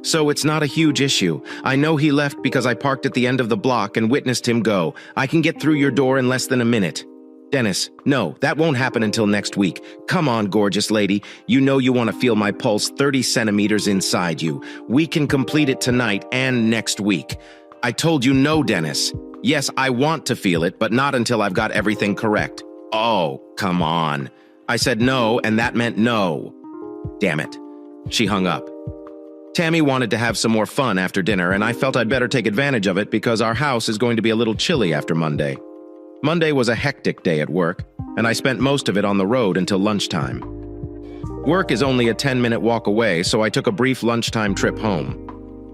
So it's not a huge issue. I know he left because I parked at the end of the block and witnessed him go. I can get through your door in less than a minute. Dennis, no, that won't happen until next week. Come on, gorgeous lady. You know you want to feel my pulse 30 centimeters inside you. We can complete it tonight and next week. I told you no, Dennis. Yes, I want to feel it, but not until I've got everything correct. Oh, come on. I said no, and that meant no. Damn it. She hung up. Tammy wanted to have some more fun after dinner, and I felt I'd better take advantage of it because our house is going to be a little chilly after Monday. Monday was a hectic day at work, and I spent most of it on the road until lunchtime. Work is only a 10-minute walk away, so I took a brief lunchtime trip home.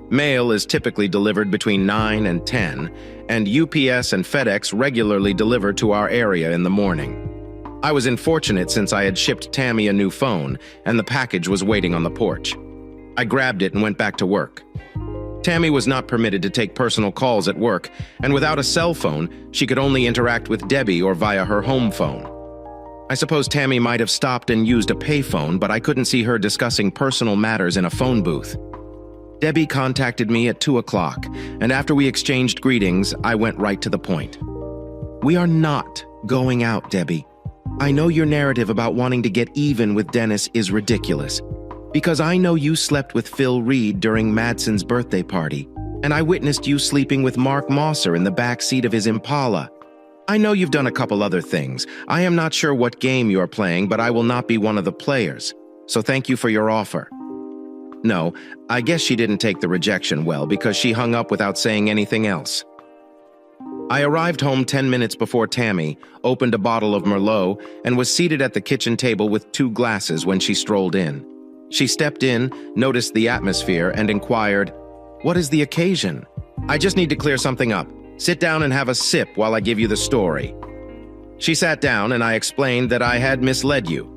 Mail is typically delivered between 9 and 10, and UPS and FedEx regularly deliver to our area in the morning. I was unfortunate since I had shipped Tammy a new phone, and the package was waiting on the porch. I grabbed it and went back to work. Tammy was not permitted to take personal calls at work, and without a cell phone, she could only interact with Debbie or via her home phone. I suppose Tammy might have stopped and used a payphone, but I couldn't see her discussing personal matters in a phone booth. Debbie contacted me at 2 o'clock, and after we exchanged greetings, I went right to the point. We are not going out, Debbie. I know your narrative about wanting to get even with Dennis is ridiculous, because I know you slept with Phil Reed during Madsen's birthday party, and I witnessed you sleeping with Mark Mosser in the back seat of his Impala. I know you've done a couple other things. I am not sure what game you are playing, but I will not be one of the players, so thank you for your offer. No, I guess she didn't take the rejection well because she hung up without saying anything else. I arrived home 10 minutes before Tammy, opened a bottle of Merlot, and was seated at the kitchen table with 2 glasses when she strolled in. She stepped in, noticed the atmosphere, and inquired, "What is the occasion?" "I just need to clear something up. Sit down and have a sip while I give you the story." She sat down and I explained that I had misled you.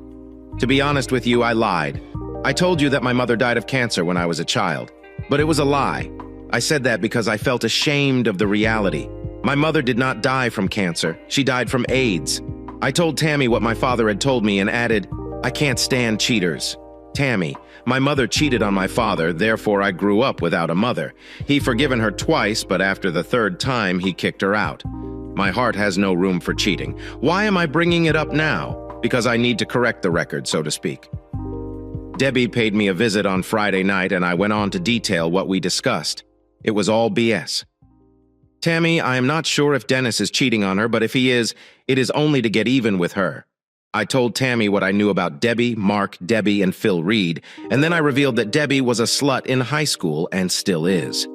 To be honest with you, I lied. I told you that my mother died of cancer when I was a child, but it was a lie. I said that because I felt ashamed of the reality. My mother did not die from cancer. She died from AIDS. I told Tammy what my father had told me and added, "I can't stand cheaters." Tammy, my mother cheated on my father, therefore I grew up without a mother. He forgiven her twice, but after the 3rd time, he kicked her out. My heart has no room for cheating. Why am I bringing it up now? Because I need to correct the record, so to speak. Debbie paid me a visit on Friday night, and I went on to detail what we discussed. It was all BS. Tammy, I am not sure if Dennis is cheating on her, but if he is, it is only to get even with her. I told Tammy what I knew about Debbie, Mark, Debbie, and Phil Reed, and then I revealed that Debbie was a slut in high school and still is.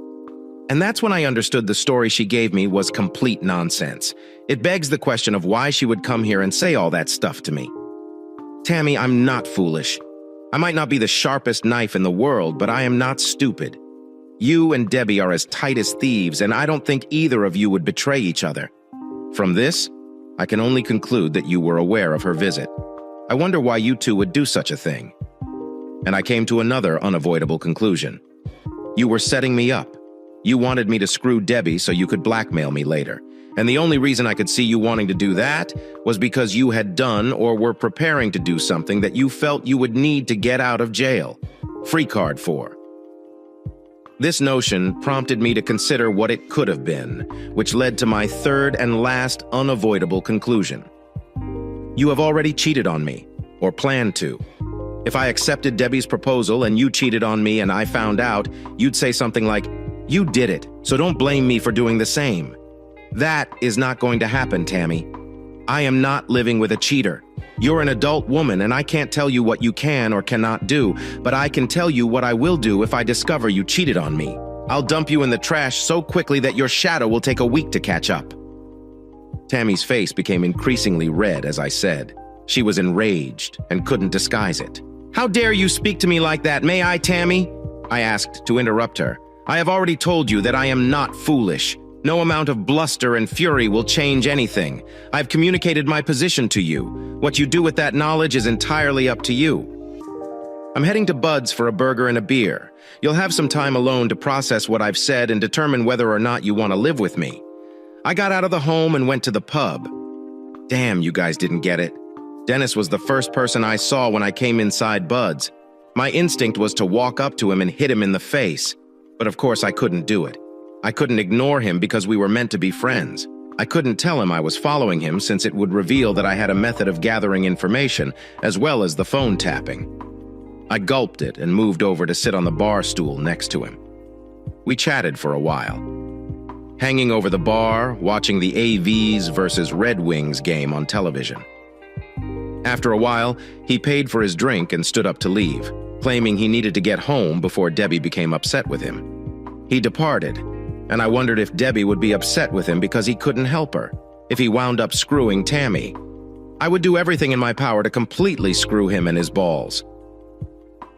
And that's when I understood the story she gave me was complete nonsense. It begs the question of why she would come here and say all that stuff to me. Tammy, I'm not foolish. I might not be the sharpest knife in the world, but I am not stupid. You and Debbie are as tight as thieves, and I don't think either of you would betray each other. From this, I can only conclude that you were aware of her visit. I wonder why you two would do such a thing. And I came to another unavoidable conclusion. You were setting me up. You wanted me to screw Debbie so you could blackmail me later. And the only reason I could see you wanting to do that was because you had done or were preparing to do something that you felt you would need to get out of jail. Free card for. This notion prompted me to consider what it could have been, which led to my third and last unavoidable conclusion. You have already cheated on me, or planned to. If I accepted Debbie's proposal and you cheated on me and I found out, you'd say something like, "You did it, so don't blame me for doing the same." That is not going to happen, Tammy. I am not living with a cheater. You're an adult woman and I can't tell you what you can or cannot do, but I can tell you what I will do if I discover you cheated on me. I'll dump you in the trash so quickly that your shadow will take a week to catch up. Tammy's face became increasingly red as I said. She was enraged and couldn't disguise it. "How dare you speak to me like that, may I, Tammy?" I asked to interrupt her. "I have already told you that I am not foolish. No amount of bluster and fury will change anything. I've communicated my position to you. What you do with that knowledge is entirely up to you. I'm heading to Bud's for a burger and a beer. You'll have some time alone to process what I've said and determine whether or not you want to live with me." I got out of the home and went to the pub. Damn, you guys didn't get it. Dennis was the first person I saw when I came inside Bud's. My instinct was to walk up to him and hit him in the face. But of course I couldn't do it. I couldn't ignore him because we were meant to be friends. I couldn't tell him I was following him since it would reveal that I had a method of gathering information, as well as the phone tapping. I gulped it and moved over to sit on the bar stool next to him. We chatted for a while. Hanging over the bar, watching the AVs versus Red Wings game on television. After a while, he paid for his drink and stood up to leave, claiming he needed to get home before Debbie became upset with him. He departed, and I wondered if Debbie would be upset with him because he couldn't help her, if he wound up screwing Tammy. I would do everything in my power to completely screw him and his balls.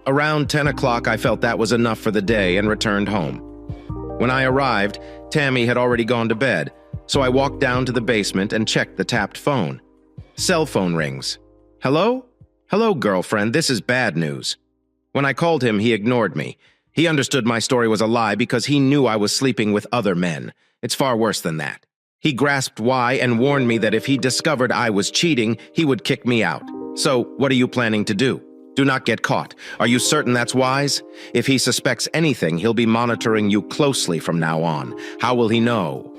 Around 10 o'clock, I felt that was enough for the day and returned home. When I arrived, Tammy had already gone to bed, so I walked down to the basement and checked the tapped phone. Cell phone rings. "Hello? Hello, girlfriend, this is bad news." When I called him, he ignored me. He understood my story was a lie because he knew I was sleeping with other men. It's far worse than that. He grasped why and warned me that if he discovered I was cheating, he would kick me out. So, what are you planning to do? Do not get caught. Are you certain that's wise? If he suspects anything, he'll be monitoring you closely from now on. How will he know?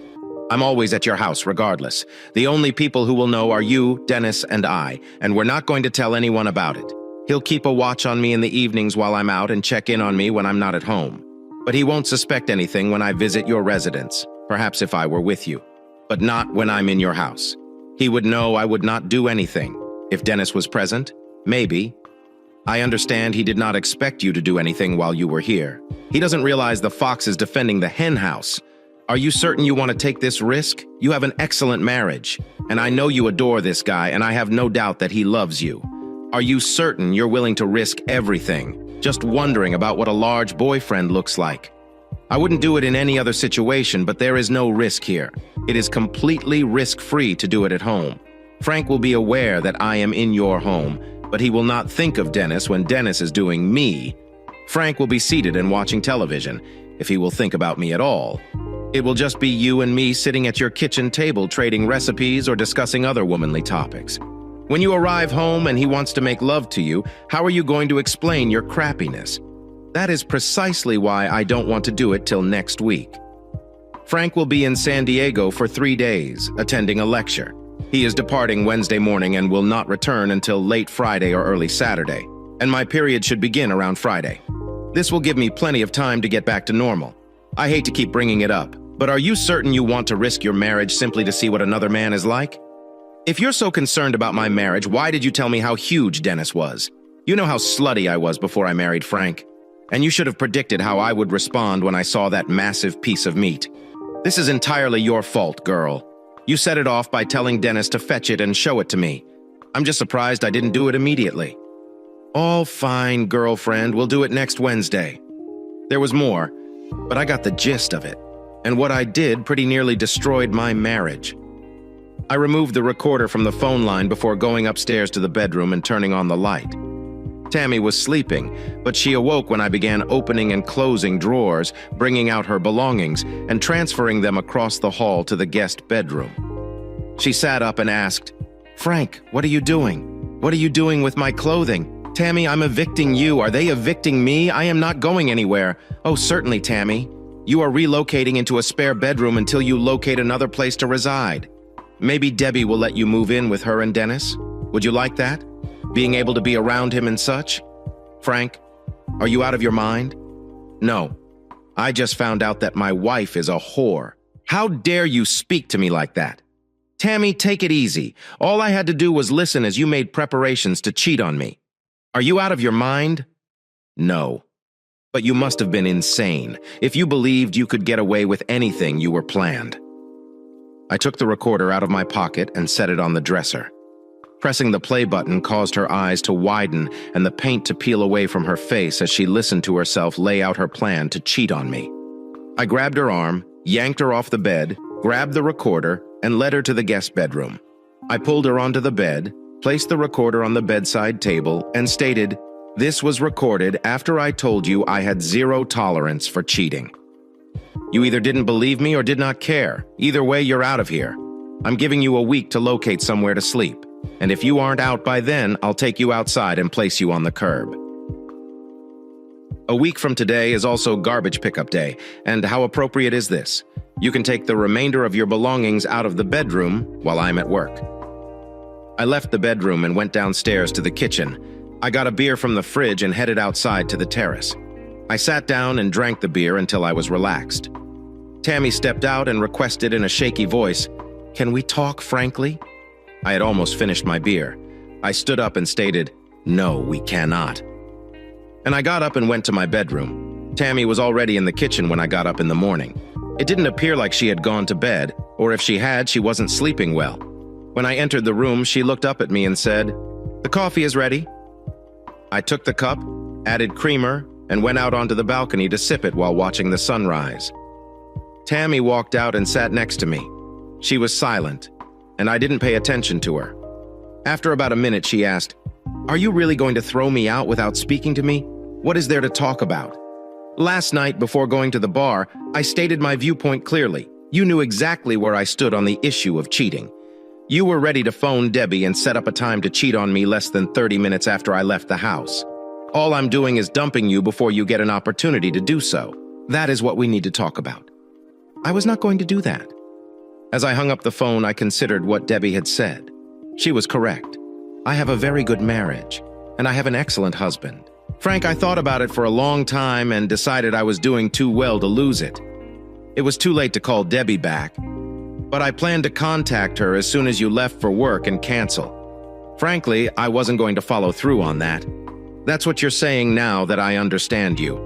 I'm always at your house regardless. The only people who will know are you, Dennis, and I, and we're not going to tell anyone about it. He'll keep a watch on me in the evenings while I'm out and check in on me when I'm not at home. But he won't suspect anything when I visit your residence, perhaps if I were with you, but not when I'm in your house. He would know I would not do anything. If Dennis was present, maybe. I understand he did not expect you to do anything while you were here. He doesn't realize the fox is defending the hen house. Are you certain you want to take this risk? You have an excellent marriage, and I know you adore this guy, and I have no doubt that he loves you. Are you certain you're willing to risk everything, just wondering about what a large boyfriend looks like? I wouldn't do it in any other situation, but there is no risk here. It is completely risk-free to do it at home. Frank will be aware that I am in your home, but he will not think of Dennis when Dennis is doing me. Frank will be seated and watching television, if he will think about me at all. It will just be you and me sitting at your kitchen table trading recipes or discussing other womanly topics. When you arrive home and he wants to make love to you, how are you going to explain your crappiness? That is precisely why I don't want to do it till next week. Frank will be in San Diego for 3 days, attending a lecture. He is departing Wednesday morning and will not return until late Friday or early Saturday, and my period should begin around Friday. This will give me plenty of time to get back to normal. I hate to keep bringing it up, but are you certain you want to risk your marriage simply to see what another man is like? If you're so concerned about my marriage, why did you tell me how huge Dennis was? You know how slutty I was before I married Frank. And you should have predicted how I would respond when I saw that massive piece of meat. This is entirely your fault, girl. You set it off by telling Dennis to fetch it and show it to me. I'm just surprised I didn't do it immediately. All fine, girlfriend. We'll do it next Wednesday. There was more, but I got the gist of it. And what I did pretty nearly destroyed my marriage. I removed the recorder from the phone line before going upstairs to the bedroom and turning on the light. Tammy was sleeping, but she awoke when I began opening and closing drawers, bringing out her belongings, and transferring them across the hall to the guest bedroom. She sat up and asked, "Frank, what are you doing? What are you doing with my clothing? Tammy, I'm evicting you. Are they evicting me? I am not going anywhere." "Oh, certainly, Tammy. You are relocating into a spare bedroom until you locate another place to reside. Maybe Debbie will let you move in with her and Dennis. Would you like that? Being able to be around him and such? Frank, are you out of your mind?" "No. I just found out that my wife is a whore." "How dare you speak to me like that?" "Tammy, take it easy. All I had to do was listen as you made preparations to cheat on me. Are you out of your mind?" "No. But you must have been insane if you believed you could get away with anything you were planned." I took the recorder out of my pocket and set it on the dresser. Pressing the play button caused her eyes to widen and the paint to peel away from her face as she listened to herself lay out her plan to cheat on me. I grabbed her arm, yanked her off the bed, grabbed the recorder, and led her to the guest bedroom. I pulled her onto the bed, placed the recorder on the bedside table, and stated, "This was recorded after I told you I had zero tolerance for cheating. You either didn't believe me or did not care. Either way, you're out of here. I'm giving you a week to locate somewhere to sleep. And if you aren't out by then, I'll take you outside and place you on the curb." A week from today is also garbage pickup day, and how appropriate is this? You can take the remainder of your belongings out of the bedroom while I'm at work. I left the bedroom and went downstairs to the kitchen. I got a beer from the fridge and headed outside to the terrace. I sat down and drank the beer until I was relaxed. Tammy stepped out and requested in a shaky voice, "Can we talk frankly?" I had almost finished my beer. I stood up and stated, "No, we cannot." And I got up and went to my bedroom. Tammy was already in the kitchen when I got up in the morning. It didn't appear like she had gone to bed, or if she had, she wasn't sleeping well. When I entered the room, she looked up at me and said, "The coffee is ready." I took the cup, added creamer, and went out onto the balcony to sip it while watching the sunrise. Tammy walked out and sat next to me. She was silent, and I didn't pay attention to her. After about a minute, she asked, "Are you really going to throw me out without speaking to me? What is there to talk about? Last night, before going to the bar, I stated my viewpoint clearly. You knew exactly where I stood on the issue of cheating. You were ready to phone Debbie and set up a time to cheat on me less than 30 minutes after I left the house. All I'm doing is dumping you before you get an opportunity to do so. That is what we need to talk about." I was not going to do that. As I hung up the phone, I considered what Debbie had said. She was correct. I have a very good marriage, and I have an excellent husband. Frank, I thought about it for a long time and decided I was doing too well to lose it. It was too late to call Debbie back, but I planned to contact her as soon as you left for work and cancel. Frankly, I wasn't going to follow through on that. That's what you're saying now that I understand you.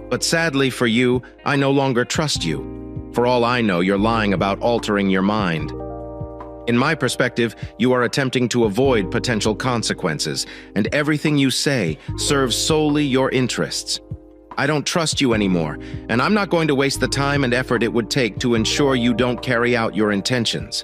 But sadly for you, I no longer trust you. For all I know, you're lying about altering your mind. In my perspective, you are attempting to avoid potential consequences, and everything you say serves solely your interests. I don't trust you anymore, and I'm not going to waste the time and effort it would take to ensure you don't carry out your intentions.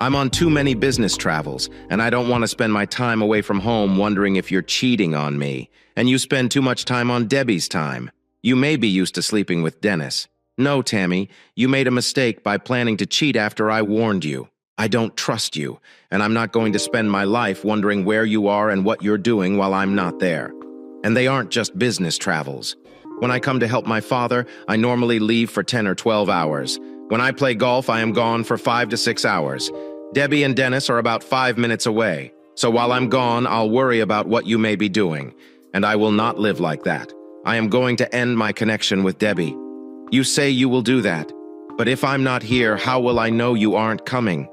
I'm on too many business travels, and I don't want to spend my time away from home wondering if you're cheating on me, and you spend too much time on Debbie's time. You may be used to sleeping with Dennis. No, Tammy, you made a mistake by planning to cheat after I warned you. I don't trust you, and I'm not going to spend my life wondering where you are and what you're doing while I'm not there. And they aren't just business travels. When I come to help my father, I normally leave for 10 or 12 hours. When I play golf, I am gone for 5 to 6 hours. Debbie and Dennis are about 5 minutes away. So while I'm gone, I'll worry about what you may be doing. And I will not live like that. I am going to end my connection with Debbie. You say you will do that. But if I'm not here, how will I know you aren't coming?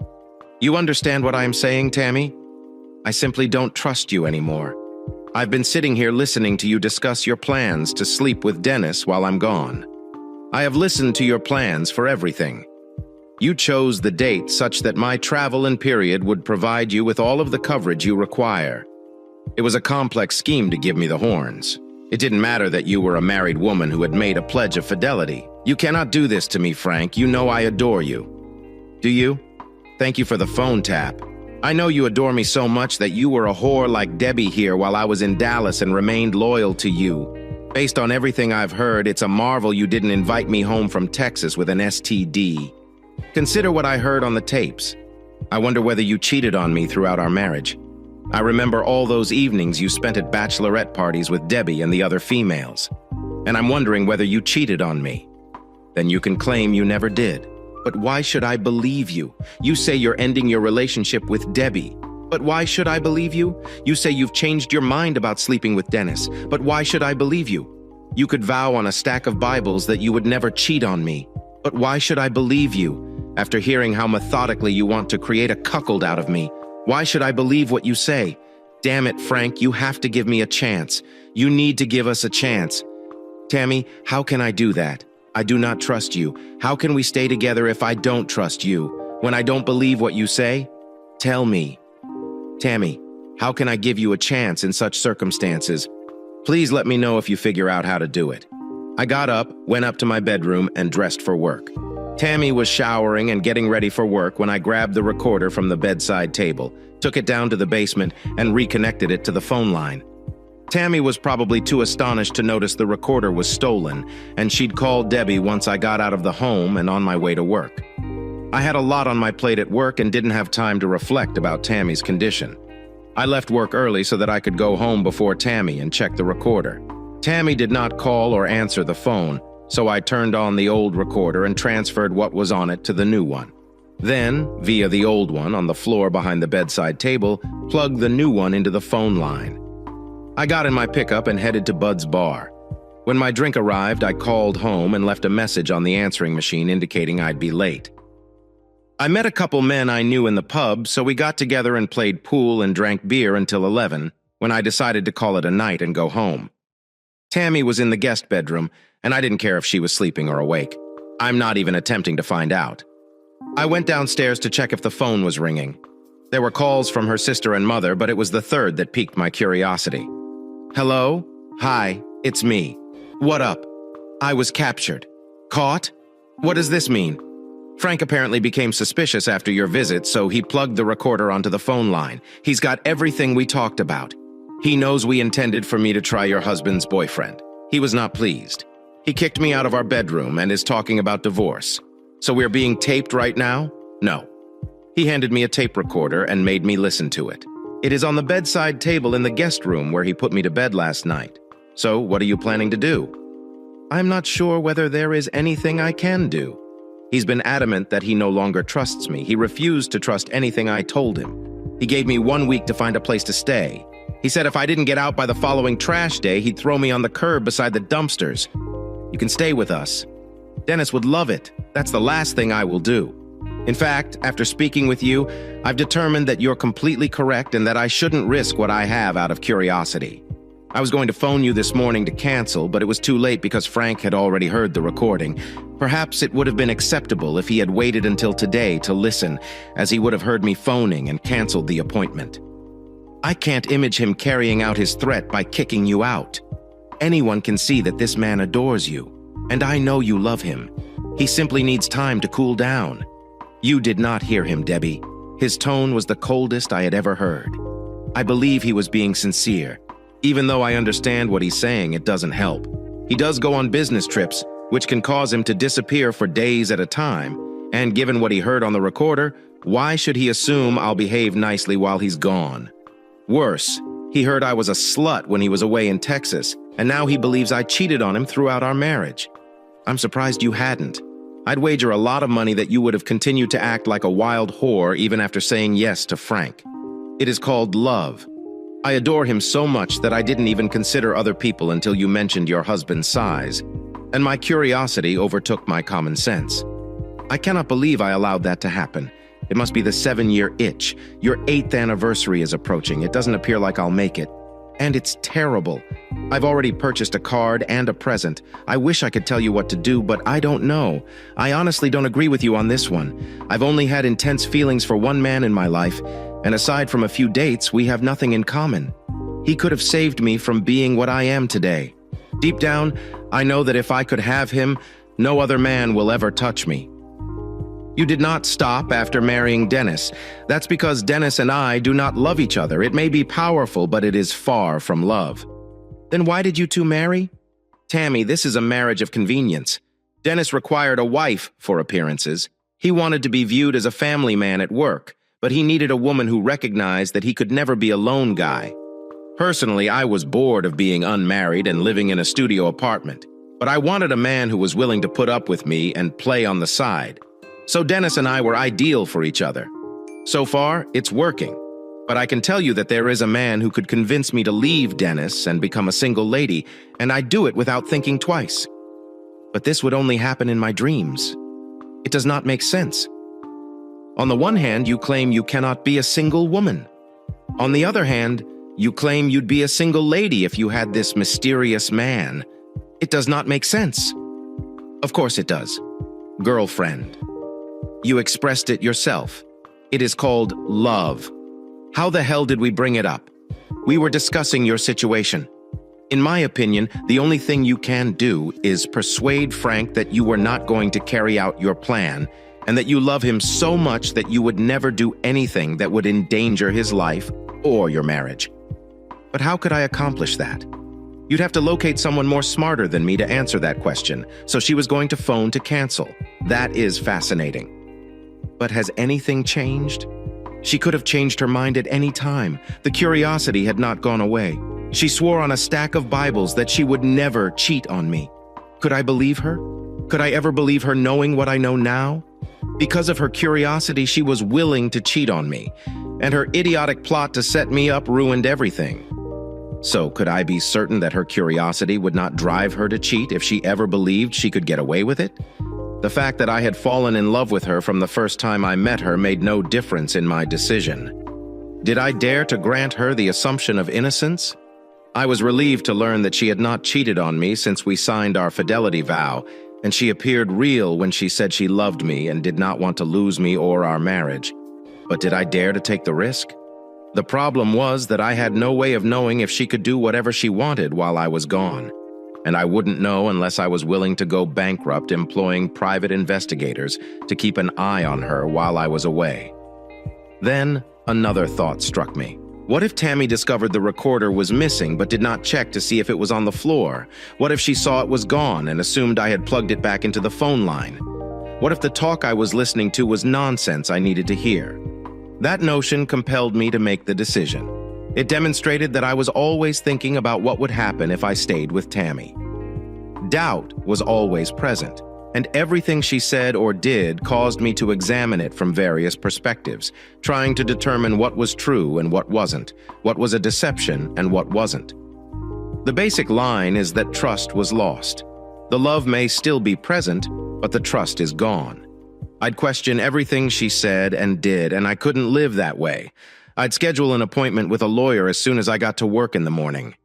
You understand what I am saying, Tammy? I simply don't trust you anymore. I've been sitting here listening to you discuss your plans to sleep with Dennis while I'm gone. I have listened to your plans for everything. You chose the date such that my travel and period would provide you with all of the coverage you require. It was a complex scheme to give me the horns. It didn't matter that you were a married woman who had made a pledge of fidelity. You cannot do this to me, Frank. You know I adore you. Do you? Thank you for the phone tap. I know you adore me so much that you were a whore like Debbie here while I was in Dallas and remained loyal to you. Based on everything I've heard, it's a marvel you didn't invite me home from Texas with an STD. Consider what I heard on the tapes. I wonder whether you cheated on me throughout our marriage. I remember all those evenings you spent at bachelorette parties with Debbie and the other females. And I'm wondering whether you cheated on me. Then you can claim you never did. But why should I believe you? You say you're ending your relationship with Debbie. But why should I believe you? You say you've changed your mind about sleeping with Dennis. But why should I believe you? You could vow on a stack of Bibles that you would never cheat on me. But why should I believe you? After hearing how methodically you want to create a cuckold out of me, why should I believe what you say? Damn it, Frank, you have to give me a chance. You need to give us a chance. Tammy, how can I do that? I do not trust you. How can we stay together if I don't trust you? When I don't believe what you say? Tell me. Tammy, how can I give you a chance in such circumstances? Please let me know if you figure out how to do it. I got up, went up to my bedroom, and dressed for work. Tammy was showering and getting ready for work when I grabbed the recorder from the bedside table, took it down to the basement, and reconnected it to the phone line. Tammy was probably too astonished to notice the recorder was stolen, and she'd called Debbie once I got out of the home and on my way to work. I had a lot on my plate at work and didn't have time to reflect about Tammy's condition. I left work early so that I could go home before Tammy and check the recorder. Tammy did not call or answer the phone, so I turned on the old recorder and transferred what was on it to the new one. Then, via the old one on the floor behind the bedside table, plugged the new one into the phone line. I got in my pickup and headed to Bud's bar. When my drink arrived, I called home and left a message on the answering machine indicating I'd be late. I met a couple men I knew in the pub, so we got together and played pool and drank beer until 11, when I decided to call it a night and go home. Tammy was in the guest bedroom, and I didn't care if she was sleeping or awake. I'm not even attempting to find out. I went downstairs to check if the phone was ringing. There were calls from her sister and mother, but it was the third that piqued my curiosity. Hello? Hi, it's me. What up? I was captured. Caught? What does this mean? Frank apparently became suspicious after your visit, so he plugged the recorder onto the phone line. He's got everything we talked about. He knows we intended for me to try your husband's boyfriend. He was not pleased. He kicked me out of our bedroom and is talking about divorce. So we're being taped right now? No. He handed me a tape recorder and made me listen to it. It is on the bedside table in the guest room where he put me to bed last night. So what are you planning to do? I'm not sure whether there is anything I can do. He's been adamant that he no longer trusts me. He refused to trust anything I told him. He gave me 1 week to find a place to stay. He said if I didn't get out by the following trash day, he'd throw me on the curb beside the dumpsters. You can stay with us. Dennis would love it. That's the last thing I will do. In fact, after speaking with you, I've determined that you're completely correct and that I shouldn't risk what I have out of curiosity. I was going to phone you this morning to cancel, but it was too late because Frank had already heard the recording. Perhaps it would have been acceptable if he had waited until today to listen, as he would have heard me phoning and canceled the appointment. I can't image him carrying out his threat by kicking you out. Anyone can see that this man adores you, and I know you love him. He simply needs time to cool down. You did not hear him, Debbie. His tone was the coldest I had ever heard. I believe he was being sincere. Even though I understand what he's saying, it doesn't help. He does go on business trips, which can cause him to disappear for days at a time. And given what he heard on the recorder, why should he assume I'll behave nicely while he's gone? Worse, he heard I was a slut when he was away in Texas, and now he believes I cheated on him throughout our marriage. I'm surprised you hadn't. I'd wager a lot of money that you would have continued to act like a wild whore even after saying yes to Frank. It is called love. I adore him so much that I didn't even consider other people until you mentioned your husband's size, and my curiosity overtook my common sense. I cannot believe I allowed that to happen. It must be the 7-year itch. Your 8th anniversary is approaching. It doesn't appear like I'll make it. And it's terrible. I've already purchased a card and a present. I wish I could tell you what to do, but I don't know. I honestly don't agree with you on this one. I've only had intense feelings for one man in my life, and aside from a few dates, we have nothing in common. He could have saved me from being what I am today. Deep down, I know that if I could have him, no other man will ever touch me. You did not stop after marrying Dennis. That's because Dennis and I do not love each other. It may be powerful, but it is far from love. Then why did you two marry? Tammy, this is a marriage of convenience. Dennis required a wife for appearances. He wanted to be viewed as a family man at work, but he needed a woman who recognized that he could never be a lone guy. Personally, I was bored of being unmarried and living in a studio apartment, but I wanted a man who was willing to put up with me and play on the side. So Dennis and I were ideal for each other. So far, it's working. But I can tell you that there is a man who could convince me to leave Dennis and become a single lady, and I'd do it without thinking twice. But this would only happen in my dreams. It does not make sense. On the one hand, you claim you cannot be a single woman. On the other hand, you claim you'd be a single lady if you had this mysterious man. It does not make sense. Of course it does. Girlfriend. You expressed it yourself. It is called love. How the hell did we bring it up? We were discussing your situation. In my opinion, the only thing you can do is persuade Frank that you were not going to carry out your plan and that you love him so much that you would never do anything that would endanger his life or your marriage. But how could I accomplish that? You'd have to locate someone more smarter than me to answer that question, so she was going to phone to cancel. That is fascinating. But has anything changed? She could have changed her mind at any time. The curiosity had not gone away. She swore on a stack of Bibles that she would never cheat on me. Could I believe her? Could I ever believe her knowing what I know now? Because of her curiosity, she was willing to cheat on me, and her idiotic plot to set me up ruined everything. So could I be certain that her curiosity would not drive her to cheat if she ever believed she could get away with it? The fact that I had fallen in love with her from the first time I met her made no difference in my decision. Did I dare to grant her the assumption of innocence? I was relieved to learn that she had not cheated on me since we signed our fidelity vow, and she appeared real when she said she loved me and did not want to lose me or our marriage. But did I dare to take the risk? The problem was that I had no way of knowing if she could do whatever she wanted while I was gone. And I wouldn't know unless I was willing to go bankrupt employing private investigators to keep an eye on her while I was away. Then, another thought struck me. What if Tammy discovered the recorder was missing but did not check to see if it was on the floor? What if she saw it was gone and assumed I had plugged it back into the phone line? What if the talk I was listening to was nonsense I needed to hear? That notion compelled me to make the decision. It demonstrated that I was always thinking about what would happen if I stayed with Tammy. Doubt was always present, and everything she said or did caused me to examine it from various perspectives, trying to determine what was true and what wasn't, what was a deception and what wasn't. The basic line is that trust was lost. The love may still be present, but the trust is gone. I'd question everything she said and did, and I couldn't live that way. I'd schedule an appointment with a lawyer as soon as I got to work in the morning.